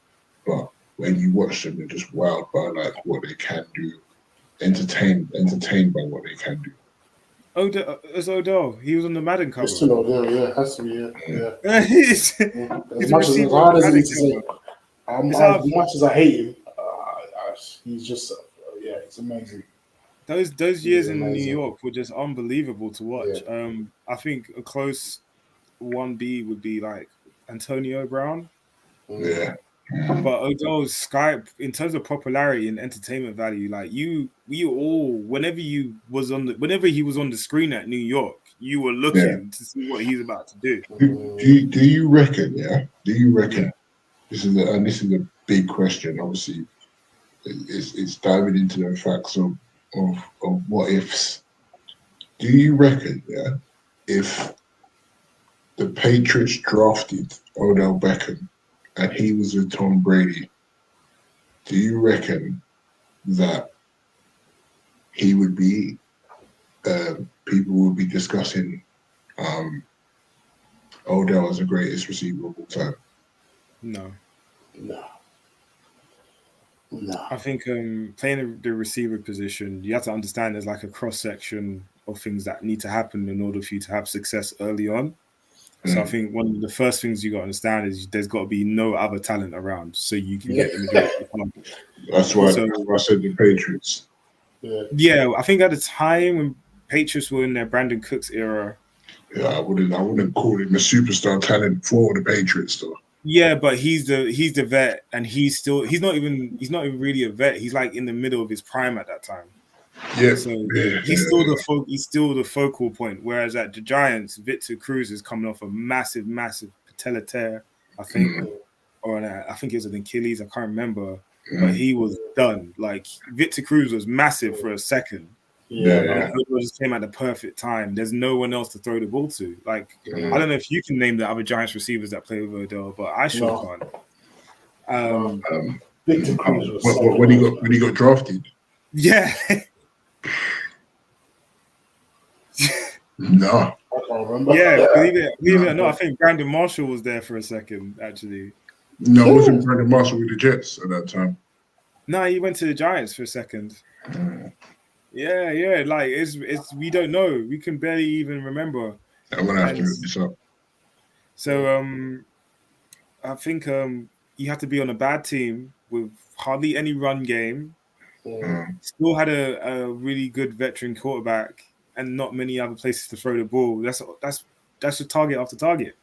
but when you watch them, you're just wowed by, like, what they can do, entertained by what they can do. It's Odell. He was on the Madden cover. It's still Odell, yeah. It has to be, yeah. As much as I hate him, he's just, it's amazing. Those years in New York were just unbelievable to watch. I think a close 1B would be like Antonio Brown. Yeah. But Odell's Skype, in terms of popularity and entertainment value, like we all, whenever he was on the screen at New York, you were looking to see what he's about to do. Do you reckon? Yeah. Do you reckon? This is a big question. Obviously, it's diving into the facts of what ifs. Do you reckon? Yeah, if the Patriots drafted Odell Beckham and he was with Tom Brady, do you reckon that he would be, people would be discussing Odell as the greatest receiver of all time? No. No. I think playing the receiver position, you have to understand there's like a cross-section of things that need to happen in order for you to have success early on. So I think one of the first things you got to understand is there's got to be no other talent around so you can get the majority of the time. That's why I said the Patriots. Yeah, I think at the time when Patriots were in their Brandon Cooks era. Yeah, I wouldn't call him a superstar talent for the Patriots though. Yeah, but he's the vet, and he's not even really a vet. He's like in the middle of his prime at that time. Yeah, so he's still the focal point. Whereas at the Giants, Victor Cruz is coming off a massive patella tear, I think, or I think it was an Achilles. I can't remember, but he was done. Like Victor Cruz was massive for a second. Odell just came at the perfect time. There's no one else to throw the ball to. Like I don't know if you can name the other Giants receivers that play with Odell, but I sure can't. Victor Cruz was when he got drafted. Yeah. No. I can't remember. Yeah, believe it or not, I think Brandon Marshall was there for a second, actually. No, it wasn't Brandon Marshall with the Jets at that time. No, he went to the Giants for a second. Yeah. Like it's we don't know. We can barely even remember. I'm gonna have to look this up. So I think you have to be on a bad team with hardly any run game. Still had a really good veteran quarterback and not many other places to throw the ball. That's just target after target.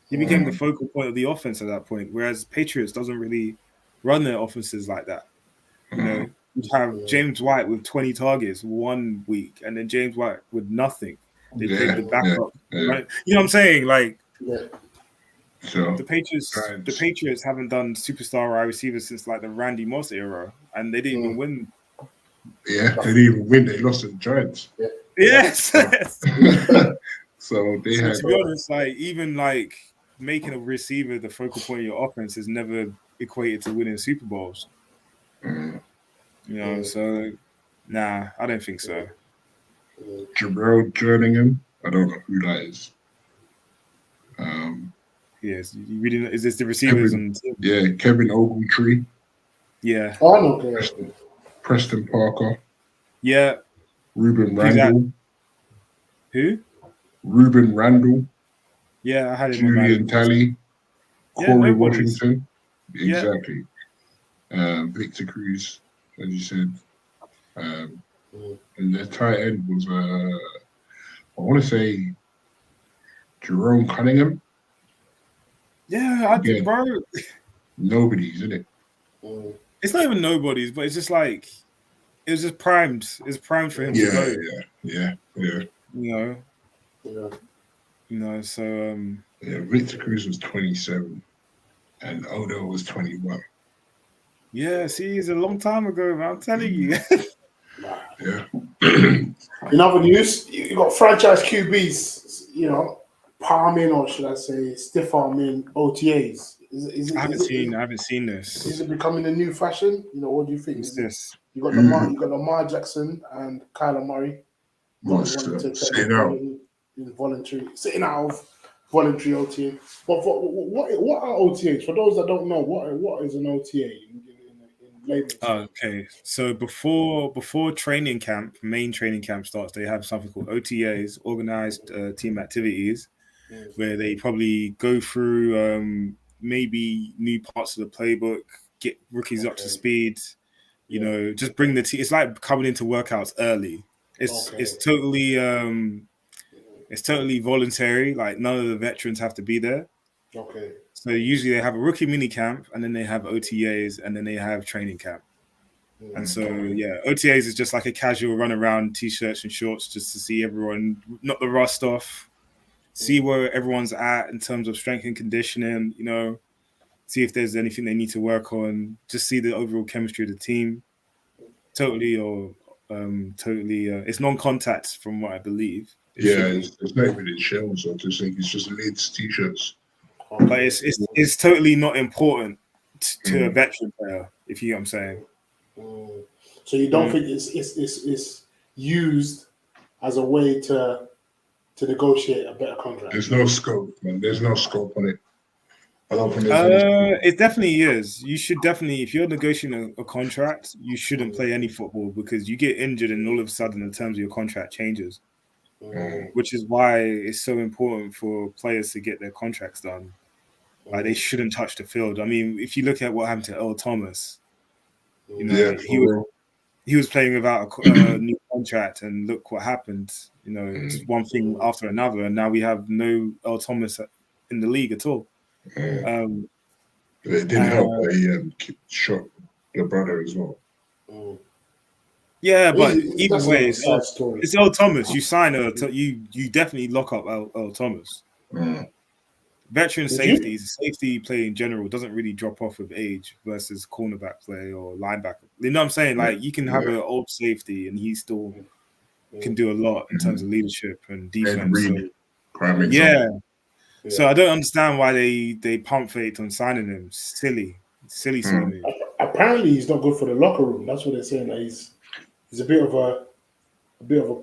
He became the focal point of the offense at that point, whereas Patriots doesn't really run their offenses like that. You know, you have James White with 20 targets 1 week, and then James White with nothing. They played the backup. Right? You know what I'm saying? Like so, the Patriots haven't done superstar wide receivers since like the Randy Moss era, and they didn't even win. Yeah, they didn't even win. They lost to the Giants. Yes. So they So had. to be honest, like even like making a receiver the focal point of your offense has never equated to winning Super Bowls. Mm. You know, so nah, I don't think so. Jarrell Jerningham. I don't know who that is. Yes, you really is this the receivers Kevin Ogletree. Yeah. Oh, I know. Preston Parker. Yeah. Ruben Randall. Who? Ruben Randall. Yeah, I had him Julian on Talley. Yeah, Corey nobody's. Washington. Exactly. Victor Cruz, as you said. And their tight end was I want to say Jerome Cunningham. Yeah, I did, bro. Nobody's in it. It's not even nobody's, but it's just like it was just primed. It's primed for him to go. Yeah. You know. So Victor Cruz was 27, and Odo was 21. Yeah, see, it's a long time ago, man. I'm telling you. Yeah. In other news, you got franchise QBs, palming, or should I say, stiff arming OTAs. I haven't seen this. Is it becoming a new fashion? What do you think? What's this? You got Lamar Jackson and Kyler Murray. Sitting out of voluntary OTA. But what are OTAs? For those that don't know, what is an OTA in layman's terms? Okay, so before training camp, main training camp starts, they have something called OTAs, organized team activities, where they probably go through maybe new parts of the playbook, get rookies up to speed, just bring the team. It's like coming into workouts early. It's totally voluntary. Like none of the veterans have to be there. Okay. So usually they have a rookie mini camp, and then they have OTAs, and then they have training camp. And so OTAs is just like a casual run around, t-shirts and shorts, just to see everyone, knock the rust off, see where everyone's at in terms of strength and conditioning. See if there's anything they need to work on. Just see the overall chemistry of the team. Totally, it's non-contact from what I believe. It's not even in shells. I just think it's just lids, t-shirts. But it's totally not important to a veteran player, if you know what I'm saying. So you don't think it's used as a way to negotiate a better contract? There's no scope, man. There's no scope on it. I don't think it definitely is. You should definitely, if you're negotiating a contract, you shouldn't play any football because you get injured and all of a sudden the terms of your contract changes. Which is why it's so important for players to get their contracts done. Like they shouldn't touch the field. I mean, if you look at what happened to Earl Thomas, he was playing without a new contract, and look what happened. It's one thing after another, and now we have no Earl Thomas in the league at all. It didn't help that he shot your brother as well. Yeah, but either way, it's Earl Thomas. You sign you definitely lock up Earl Thomas. Veteran safety play in general doesn't really drop off with age versus cornerback play or linebacker. You know what I'm saying? Like you can have an old safety and he still can do a lot in terms of leadership and defense. So I don't understand why they pump fake on signing him. Silly move. Apparently, he's not good for the locker room. That's what they're saying. That he's a bit of a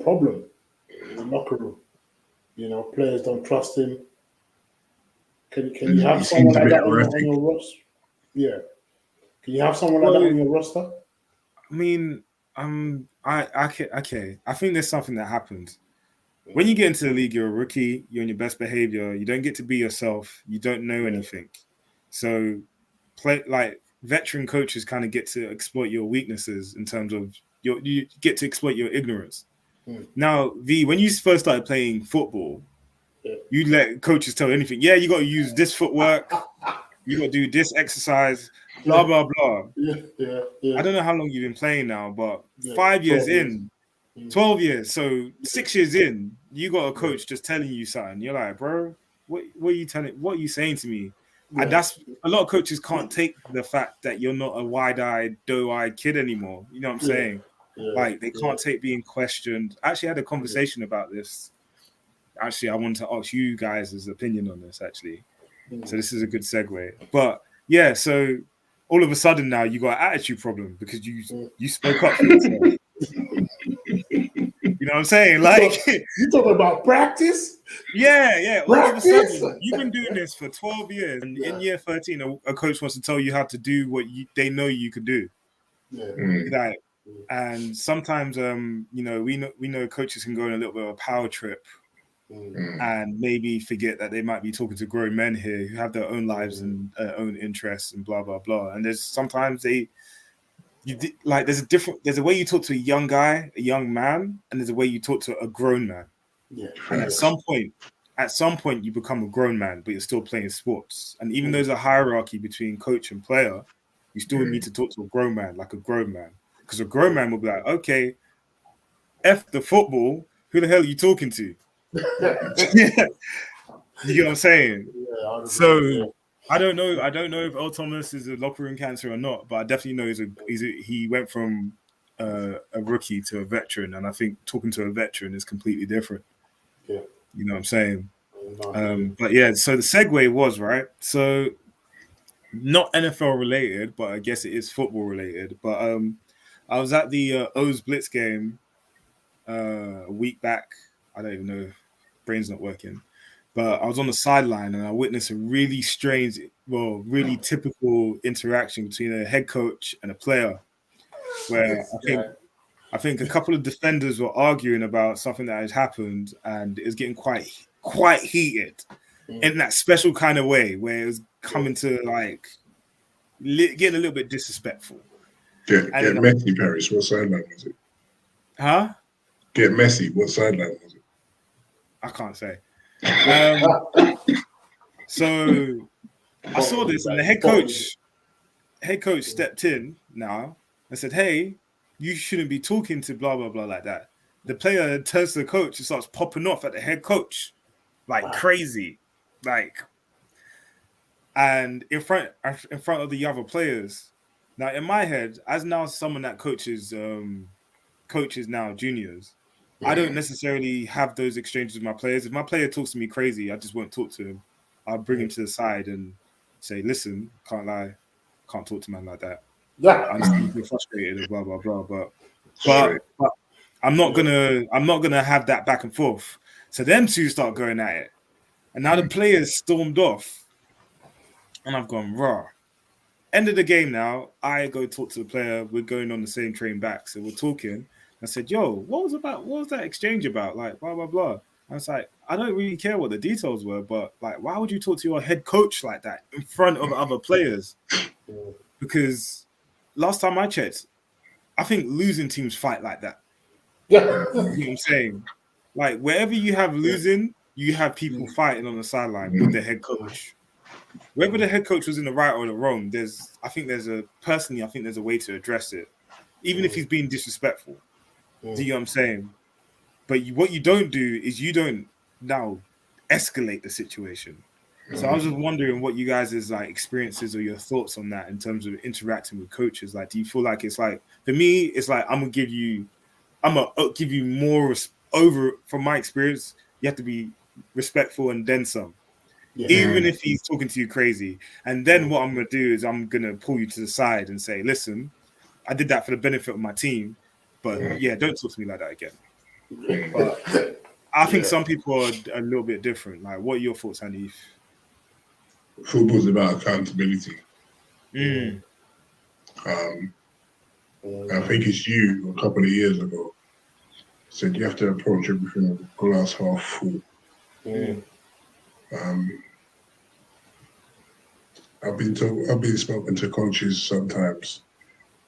problem in the locker room. Players don't trust him. Can you have someone like that on your roster? Yeah. Can you have someone like that on your roster? I mean, I think there's something that happened. When you get into the league, you're a rookie, you're on your best behavior, you don't get to be yourself, you don't know anything. So veteran coaches kind of get to exploit your weaknesses in terms of you get to exploit your ignorance. Now, V, when you first started playing football, you let coaches tell anything. Yeah, you got to use this footwork. You got to do this exercise. Blah blah blah. Yeah. I don't know how long you've been playing now, but 5 years in, 12 years. So 6 years in, you got a coach just telling you something. You're like, bro, what are you telling? What are you saying to me? And that's a lot of coaches can't take the fact that you're not a wide-eyed, doe-eyed kid anymore. You know what I'm saying? Like they can't take being questioned. I actually had a conversation about this. Actually, I want to ask you guys' opinion on this, actually. So this is a good segue. But yeah, so all of a sudden now you got an attitude problem because you spoke up for yourself. You know what I'm saying? Like you talking about practice? Yeah. All Practice? of a sudden, you've been doing this for 12 years, and in year 13, a coach wants to tell you how to do what they know you could do. Like, and sometimes, we know coaches can go on a little bit of a power trip. And maybe forget that they might be talking to grown men here who have their own lives and own interests and blah blah blah. And there's sometimes there's a way you talk to a young guy, a young man, and there's a way you talk to a grown man. And at some point you become a grown man, but you're still playing sports. And even though there's a hierarchy between coach and player, you still need to talk to a grown man like a grown man, because a grown man will be like, okay, F the football, who the hell are you talking to? You get what I'm saying? So I don't know if Earl Thomas is a locker room cancer or not, but I definitely know he went from a rookie to a veteran, and I think talking to a veteran is completely different. You know what I'm saying? But yeah, so the segue was right. So not NFL related, but I guess it is football related. But I was at the O's Blitz game a week back. I don't even know. Brain's not working. But I was on the sideline and I witnessed a really strange, really typical interaction between a head coach and a player, where I think a couple of defenders were arguing about something that had happened, and it was getting quite heated in that special kind of way where it was coming to like getting a little bit disrespectful. Get messy, Paris. What sideline was it? Huh? Get messy. What sideline was it? I can't say. So I saw this, and the head coach stepped in now and said, "Hey, you shouldn't be talking to blah blah blah like that." The player turns to the coach and starts popping off at the head coach like crazy, and in front of the other players. Now, in my head, as now someone that coaches now juniors, I don't necessarily have those exchanges with my players. If my player talks to me crazy, I just won't talk to him. I'll bring him to the side and say, "Listen, can't lie, can't talk to man like that. I understand you're frustrated and blah blah blah, but I'm not gonna have that back and forth." So them two start going at it, and now the players stormed off, and I've gone raw. End of the game now. I go talk to the player. We're going on the same train back, so we're talking. I said, "Yo, what was that exchange about? Like, blah blah blah." I was like, "I don't really care what the details were, but like, why would you talk to your head coach like that in front of other players?" Because last time I checked, I think losing teams fight like that. You know what I'm saying? Like, wherever you have losing, you have people fighting on the sideline with the head coach. Whether the head coach was in the right or the wrong, I think there's a way to address it, even if he's being disrespectful. Do you know what I'm saying? But what you don't do is you don't now escalate the situation. So I was just wondering what you guys' like experiences or your thoughts on that in terms of interacting with coaches. Like, do you feel like it's like, for me, it's like I'm gonna give you more over. From my experience, you have to be respectful and then some. Even if he's talking to you crazy. And then what I'm gonna do is I'm gonna pull you to the side and say, "Listen, I did that for the benefit of my team, but don't talk to me like that again." But I think some people are a little bit different. Like, what are your thoughts, Hanif? Football's about accountability. I think it's you a couple of years ago said you have to approach everything with a glass half full. I've been spoken to coaches sometimes,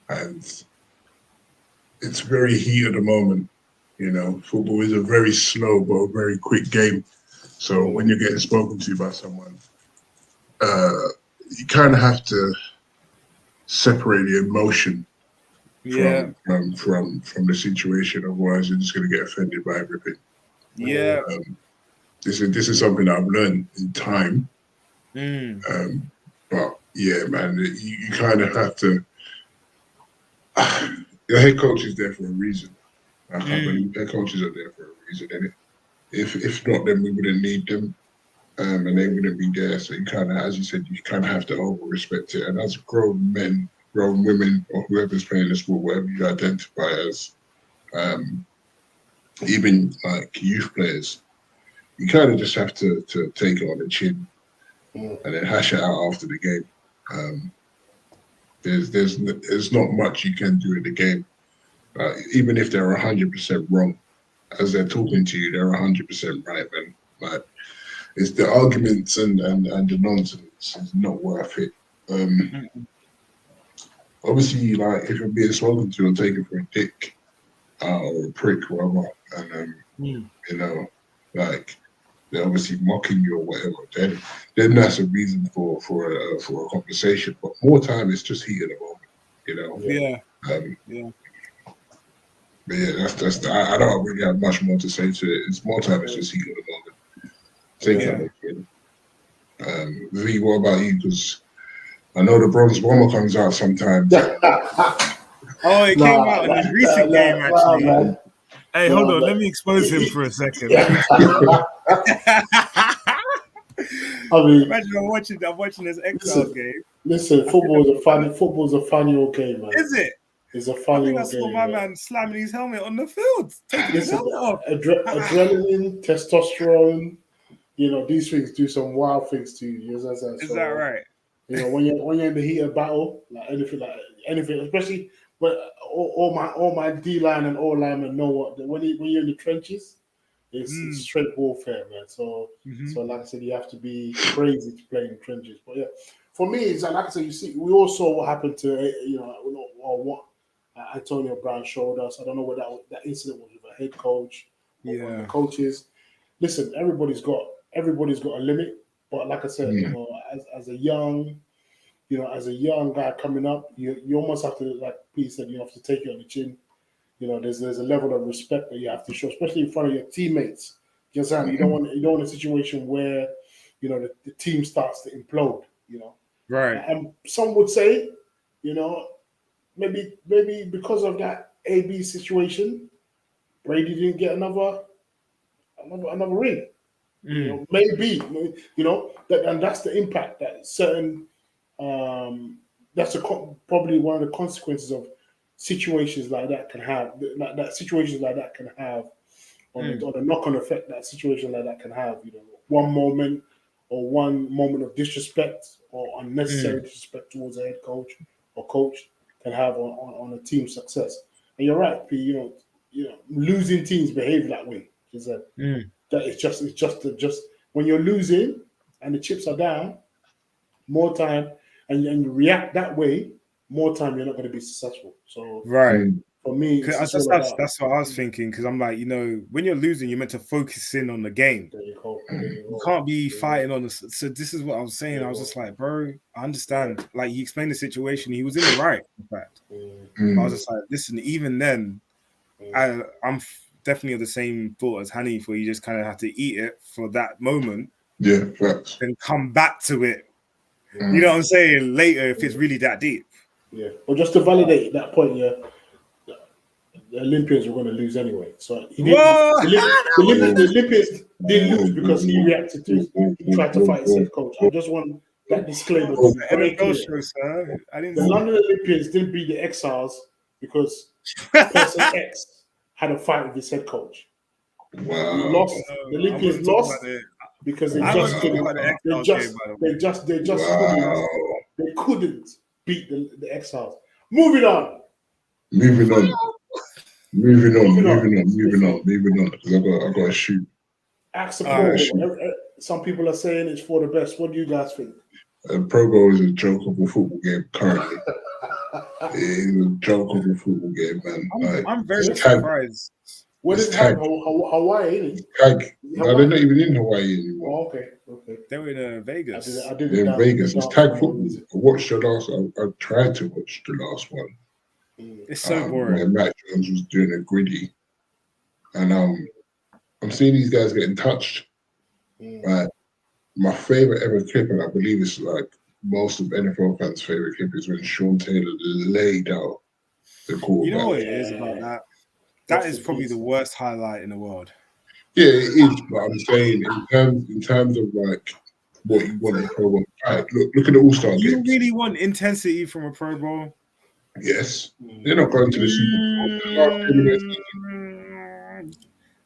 and it's very heat at the moment. You know, football is a very slow but a very quick game. So when you're getting spoken to by someone, you kind of have to separate the emotion from the situation. Otherwise, you're just going to get offended by everything. Yeah. This is something that I've learned in time. But yeah, man, you kind of have to. your head coach is there for a reason. I believe head coaches are there for a reason, innit? If not, then we wouldn't need them, and they wouldn't be there. So you kind of, as you said, you kind of have to over respect it. And as grown men, grown women, or whoever's playing the sport, whatever you identify as, even like youth players, you kind of just have to take it on the chin and then hash it out after the game. There's not much you can do in the game. Even if they're 100% wrong, as they're talking to you, they're 100% right, man. Like, it's the arguments and the nonsense is not worth it. Obviously, like, if you're being spoken to or taken for a dick or a prick, whatever, and you know, like, they're obviously mocking you or whatever, then that's a reason for a conversation. But more time, it's just heat of the moment, you know. Yeah. But yeah, that's I don't really have much more to say to it. It's more time, it's just heat of the moment. Same time. V, what about you? Because I know the bronze bomber comes out sometimes. Oh, it came out in his recent game, actually. Hey, hold on. Let me expose him for a second. I mean, imagine I'm watching this Exs Os game. Listen, football's a funny old game, man. Is it? It's a funny old game. I saw my man slamming his helmet on the field, taking his helmet off. Adrenaline, testosterone, you know, these things do some wild things to you. Is that right? You know, when you're in the heat of battle, like anything, especially when all my D line and O linemen know what when you're in the trenches, it's straight warfare, man. So like I said, you have to be crazy to play in the trenches. But yeah, for me, it's like I said, you see, we all saw what happened to or what Antonio Brown showed us. I don't know what that incident was with a head coach or one of the coaches. Listen, everybody's got a limit. But like I said, you know, as a young guy coming up, you almost have to, like Pete said, you have to take it on the chin. You know, there's a level of respect that you have to show, especially in front of your teammates. You understand? You don't want a situation where, you know, the team starts to implode. You know, right? And some would say, you know, maybe because of that AB situation, Brady didn't get another ring. You know, maybe, you know, and that's the impact that certain that's probably one of the consequences of situations like that can have. Situations like that can have on the knock-on effect that situation like that can have. You know, one moment of disrespect or unnecessary disrespect towards a head coach or coach can have on a team's success. And you're right, P. You know, losing teams behave that way. That it's just when you're losing and the chips are down, more time and you react that way, more time you're not going to be successful. So for me, that's what I was thinking. Because I'm like, you know, when you're losing, you're meant to focus in on the game. You can't be fighting on the. So this is what I was saying. I was just like, bro, I understand. Like, he explained the situation. He was in the right, in fact. But I was just like, listen, even then, I'm definitely of the same thought as Hanif, where you just kind of have to eat it for that moment. Yeah, facts. Then come back to it. You know what I'm saying? Later, if it's really that deep. Yeah. Well, just to validate that point, the Olympians were going to lose anyway. So the Olympians didn't lose because he reacted to. He tried to fight his head coach. I just want that disclaimer. The London Olympians didn't beat the Exs Os because person X had a fight with his head coach. Wow. The Olympians lost because they couldn't beat the Exs Os. Moving on. Because I got to shoot. Some people are saying it's for the best. What do you guys think? Pro Bowl is a joke of a football game currently. It is a joke of a football game, man. I'm very surprised. What is Hawaii? Ain't it? Tag. No, they're not even in Hawaii anymore. Oh, okay. They were in Vegas. They're in Vegas. It's tag football. I watched the last. I tried to watch the last one. It's so boring. Where Matt Jones was doing a gritty, and I'm seeing these guys getting touched. My favorite ever clip, and I believe it's like most of NFL fans' favorite clip, is when Sean Taylor laid out the quarterback. You know what it is about that? That is probably the worst highlight in the world. Yeah, it is. But I'm saying in terms of like what you want in a Pro Bowl. Right, look at the All-Star games. You really want intensity from a Pro Bowl? Yes. They're not going to the Super Bowl.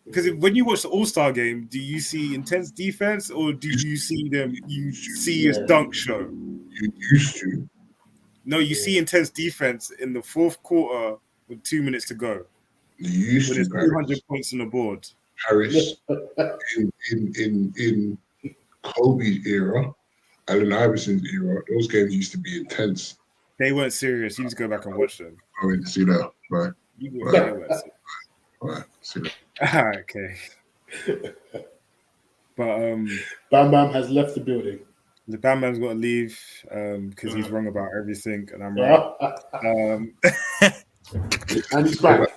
Because when you watch the All-Star game, do you see intense defense or do you see a dunk show? You used to. No, you see intense defense in the fourth quarter with 2 minutes to go. You used when to. There's 200 points on the board. Harris in Kobe's era, Allen Iverson's era, those games used to be intense. They weren't serious. You need to go back and watch them. I went to see that. Right. Right. See that. Okay. But Bam Bam has left the building. The Bam Bam's got to leave because he's wrong about everything, and I'm right. And he's back.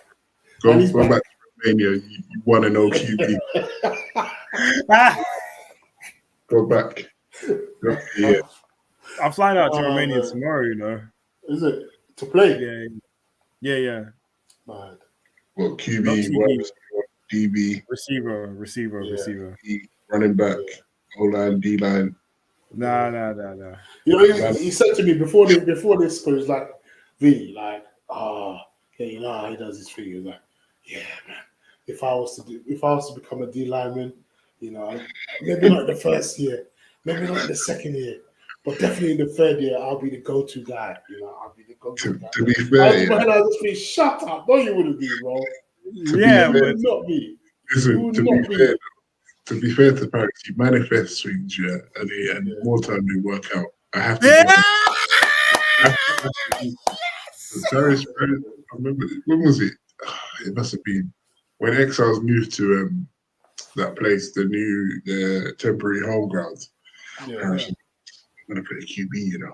Go back to Romania. You want to know QB. Go back. Yeah. I'm flying out to Romania tomorrow, you know. Is it? To play? Yeah. Well, QB, DB. Receiver. Running back, O-line, D-line. Nah. You know, he said to me before this, because he was like, V, like, you know how he does his thing. He was like, yeah, man. If I was to become a D lineman, you know, maybe not the first year, maybe not the second year, but definitely in the third year, I'll be the go-to guy. You know, I'll be the go-to guy. To be fair, I was just be shut up. No, you wouldn't be, bro. Yeah, but not be. Listen, to be fair to Paris, he manifests swings, and more time they work out. I have to. Paris, I remember, when was it? It must have been when Exs Os moved to that place, the temporary home ground. Yeah. I'm gonna play QB, you know.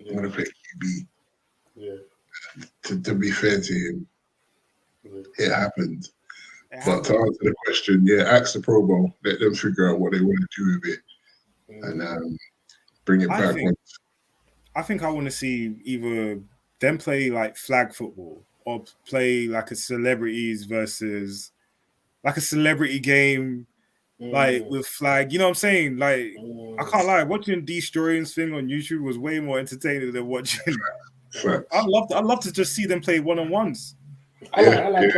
I'm gonna play QB. Yeah. To be fair to him, it happened. But to answer the question, ask the Pro Bowl. Let them figure out what they want to do with it, and bring it back. I think I want to see either them play like flag football or play like a celebrities versus like a celebrity game, like with flag. You know what I'm saying? Like I can't lie, watching Destroying's thing on YouTube was way more entertaining than watching. I'd love to just see them play one-on-ones. I like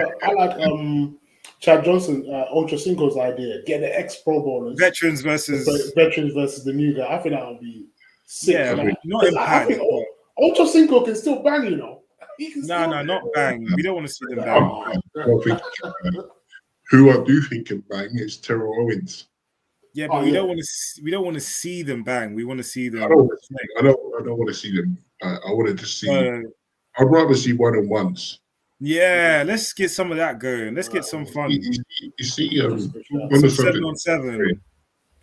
Chad Johnson, Ultra Cinco's idea, get the ex-Pro Bowlers, veterans versus the new guy. I think that would be sick. Yeah, not I think Ultra Cinco can still bang, you know. No, not bang. We don't want to see them bang. Who I do think can bang is Terrell Owens. Yeah, but we don't want to see them bang. We want to see them. I don't want to see them. I wanted to see. I'd rather see one-on-ones. Yeah, let's get some of that going. Let's get some fun. You see, on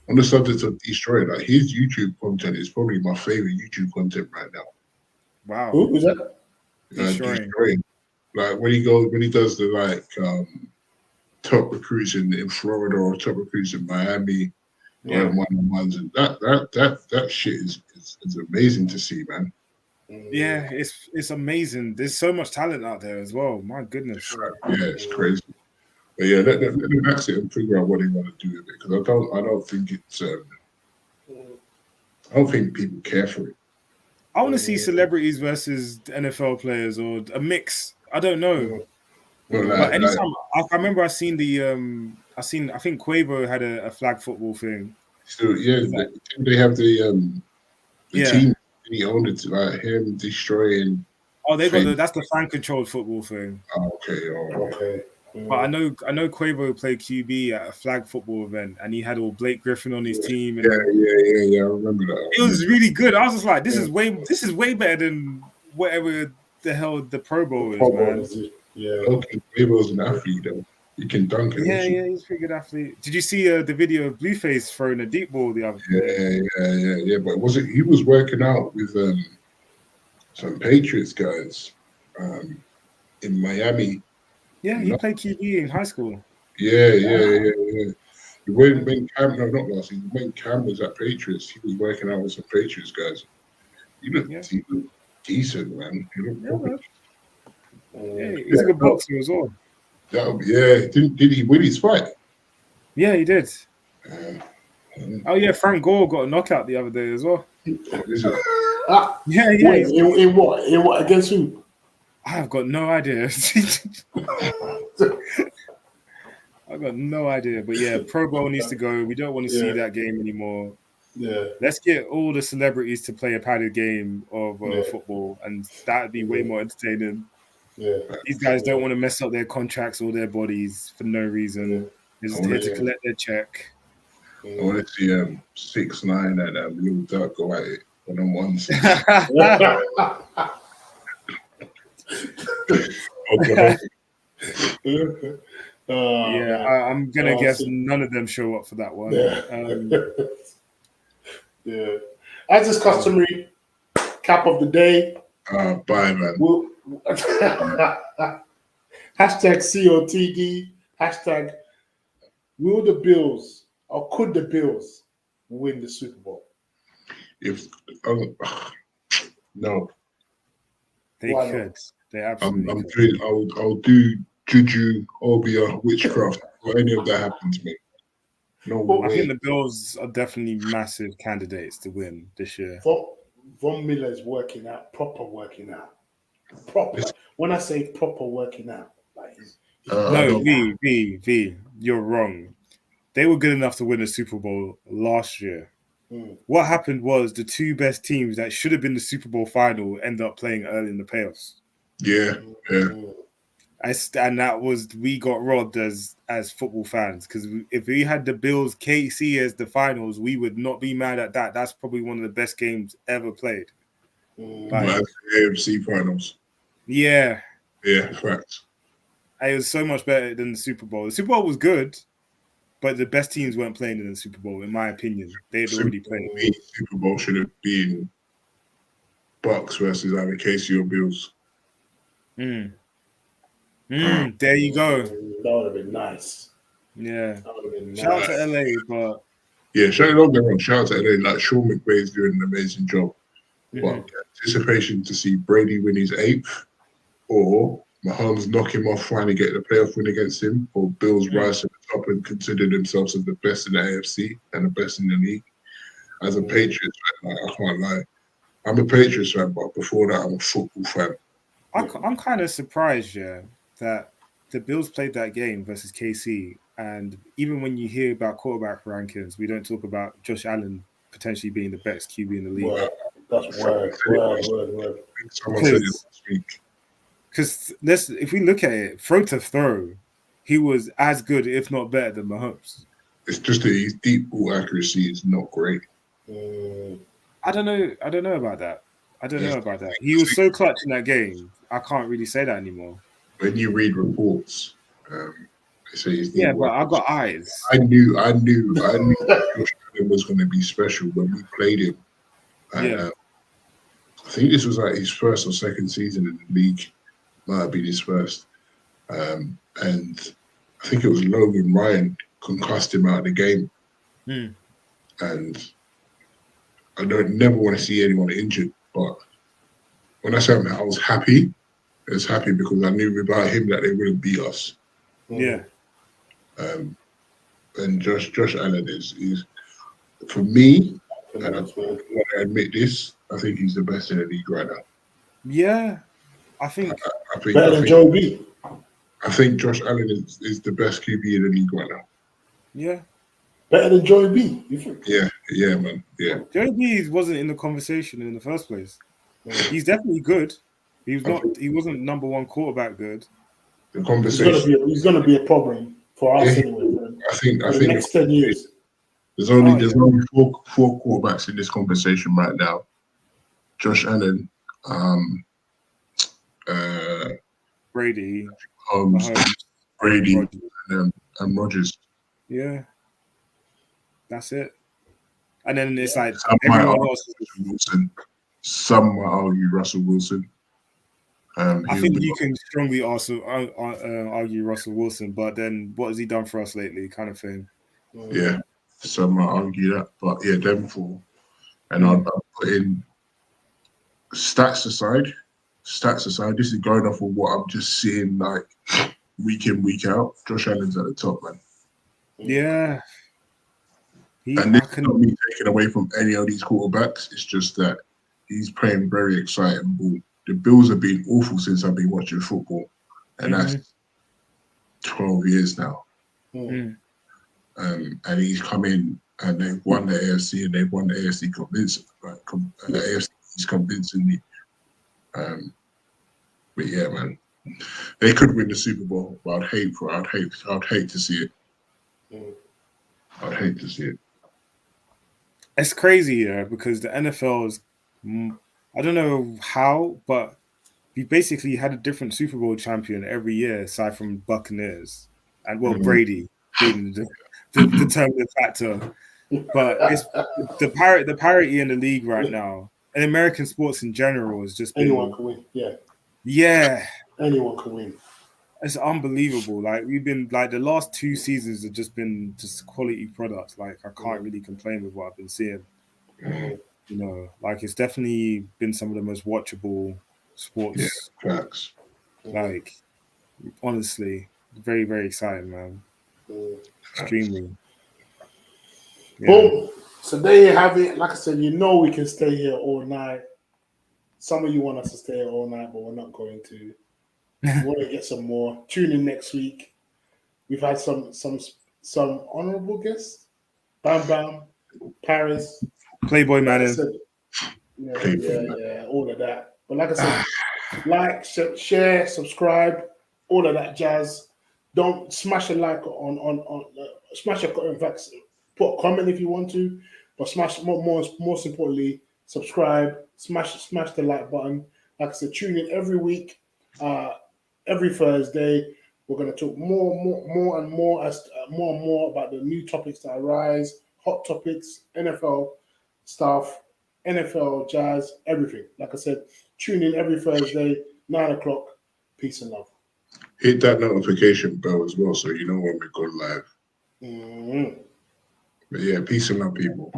the subject of Destroy, like his YouTube content is probably my favorite YouTube content right now. Wow, who is that? Destroying. Like when he does the top recruits in Florida or top recruits in Miami, one-on-ones, and that shit is amazing to see, man. Yeah, it's amazing. There's so much talent out there as well. My goodness. Yeah, it's crazy. But yeah, let them ask it and figure out what they want to do with it, because I don't think it's I don't think people care for it. I want to see celebrities versus NFL players or a mix. I don't know. But anytime I remember I think Quavo had a flag football thing. So they have the team. He owned it, like him destroying. Oh, that's the fan controlled football thing. Oh, okay. But I know Quavo played QB at a flag football event, and he had all Blake Griffin on his team. And yeah. I remember that. It was really good. I was just like, this is way better than whatever the hell the Pro Bowl is, man. Yeah. Okay, Quavo's an athlete though. He can dunk it. Yeah, he's a pretty good athlete. Did you see the video of Blueface throwing a deep ball the other day? Yeah. But he was working out with some Patriots guys in Miami. Yeah, he played QB in high school. Yeah. When Cam was at Patriots, he was working out with some Patriots guys. He looked decent, man. He looked Hey, he's a good boxer as well. Did he win his fight? Yeah, he did. Uh, Oh yeah, Frank Gore got a knockout the other day as well. is it? Yeah. In what? In what? Against who? I've got no idea. I've got no idea. But yeah, Pro Bowl needs to go. We don't want to see that game anymore. Yeah. Let's get all the celebrities to play a padded game of football, and that'd be way more entertaining. Yeah. These guys don't want to mess up their contracts or their bodies for no reason. They're just here to collect their check. I want to see 6ix9ine and Lil Durk go at it one-on-ones. I'm gonna guess none of them show up for that one. Yeah. As is customary, cap of the day. Bye, man. Hashtag COTD. Hashtag will the Bills or could the Bills win the Super Bowl? No. They could. They absolutely could. I'll do juju, obia, witchcraft, or any of that happens to me. No way. I think the Bills are definitely massive candidates to win this year. Von Miller's working out, proper working out. Proper. When I say proper working out, like V, you're wrong. They were good enough to win a Super Bowl last year. What happened was the two best teams that should have been the Super Bowl final end up playing early in the playoffs. Yeah. And that was, we got robbed as football fans, because if we had the Bills KC as the finals, we would not be mad at that. That's probably one of the best games ever played. Like AFC finals. Yeah. Yeah, facts. It was so much better than the Super Bowl. The Super Bowl was good, but the best teams weren't playing in the Super Bowl, in my opinion. They had already played. Super Bowl should have been Bucks versus either KC or Bills. There you go. That would have been nice. Yeah. That would have been nice. Shout out to LA, but shout out to LA. Like Sean McVay is doing an amazing job. But anticipation to see Brady win his 8th, or Mahomes knock him off, finally get the playoff win against him, or Bills rise to the top and consider themselves as the best in the AFC and the best in the league. As a Patriots fan, I can't lie. I'm a Patriots fan, but before that, I'm a football fan. I'm kind of surprised, that the Bills played that game versus KC, and even when you hear about quarterback rankings, we don't talk about Josh Allen potentially being the best QB in the league. Word. That's word. Someone said it last week. Because if we look at it, throw to throw, he was as good, if not better, than Mahomes. It's just that his deep ball accuracy is not great. I don't know about that. He was so clutch in that game. I can't really say that anymore. When you read reports, they say his deep ball. But I got eyes. I knew that Josh Allen was going to be special when we played him. And, I think this was like his first or second season in the league. Might have been his first. And I think it was Logan Ryan concussed him out of the game. And I never want to see anyone injured. But when I say I was happy, I was happy because I knew without him that they wouldn't beat us. Yeah. And Josh Allen is for me, and I want to admit this, I think he's the best in the league right now. Yeah. I think better than Joe B. I think Josh Allen is the best QB in the league right now. Yeah. Better than Joe B. You think? Yeah, man. Yeah. Joe B wasn't in the conversation in the first place. He's definitely good. He wasn't number one quarterback good. The conversation. He's going to be a problem for us anyway. I think the next 10 years. There's only four quarterbacks in this conversation right now. Josh Allen, Brady, Holmes, Brady, Rodgers. And Rodgers. Yeah, that's it. And then it's like everyone else. Wilson. Some might argue Russell Wilson. I think you can strongly also argue Russell Wilson, but then what has he done for us lately, kind of thing. Yeah, some might argue that, but yeah, them four. And I'll put in stats aside, stats aside, this is going off of what I'm just seeing like week in, week out. Josh Allen's at the top, man. Yeah. And this is not me taking away from any of these quarterbacks. It's just that he's playing very exciting ball. The Bills have been awful since I've been watching football, and that's 12 years now. And he's come in and they've won the AFC and they've won the AFC convincingly. The AFC is convincingly. But yeah, man, they could win the Super Bowl, but I'd hate to see it. I'd hate to see it. It's crazy, yeah, because the NFL is, I don't know how, but we basically had a different Super Bowl champion every year, aside from Buccaneers and Brady being the determining factor. But it's the parity in the league right now, and American sports in general has just been, anyone can win. Yeah, anyone can win. It's unbelievable. Like we've been like the last 2 seasons have just been just quality products. Like I can't really complain with what I've been seeing. You know, like it's definitely been some of the most watchable sports. Yeah, facts. Like honestly, very, very exciting, man. Extremely. Yeah. Boom. So there you have it. Like I said, you know we can stay here all night. Some of you want us to stay here all night, but we're not going to. We want to get some more. Tune in next week. We've had some honorable guests. Bam Bam, Paris, Playboy Manning. Yeah, all of that. But like I said, like, share, subscribe, all of that jazz. Don't smash a like on smash a. In fact, put a comment if you want to, but smash most importantly, subscribe. Smash the like button. Like I said, tune in every week. Every Thursday, we're going to talk more and more about the new topics that arise, hot topics, NFL stuff, NFL jazz, everything. Like I said, tune in every Thursday, 9:00. Peace and love. Hit that notification bell as well, so you know when we go live. But yeah, peace and love, people.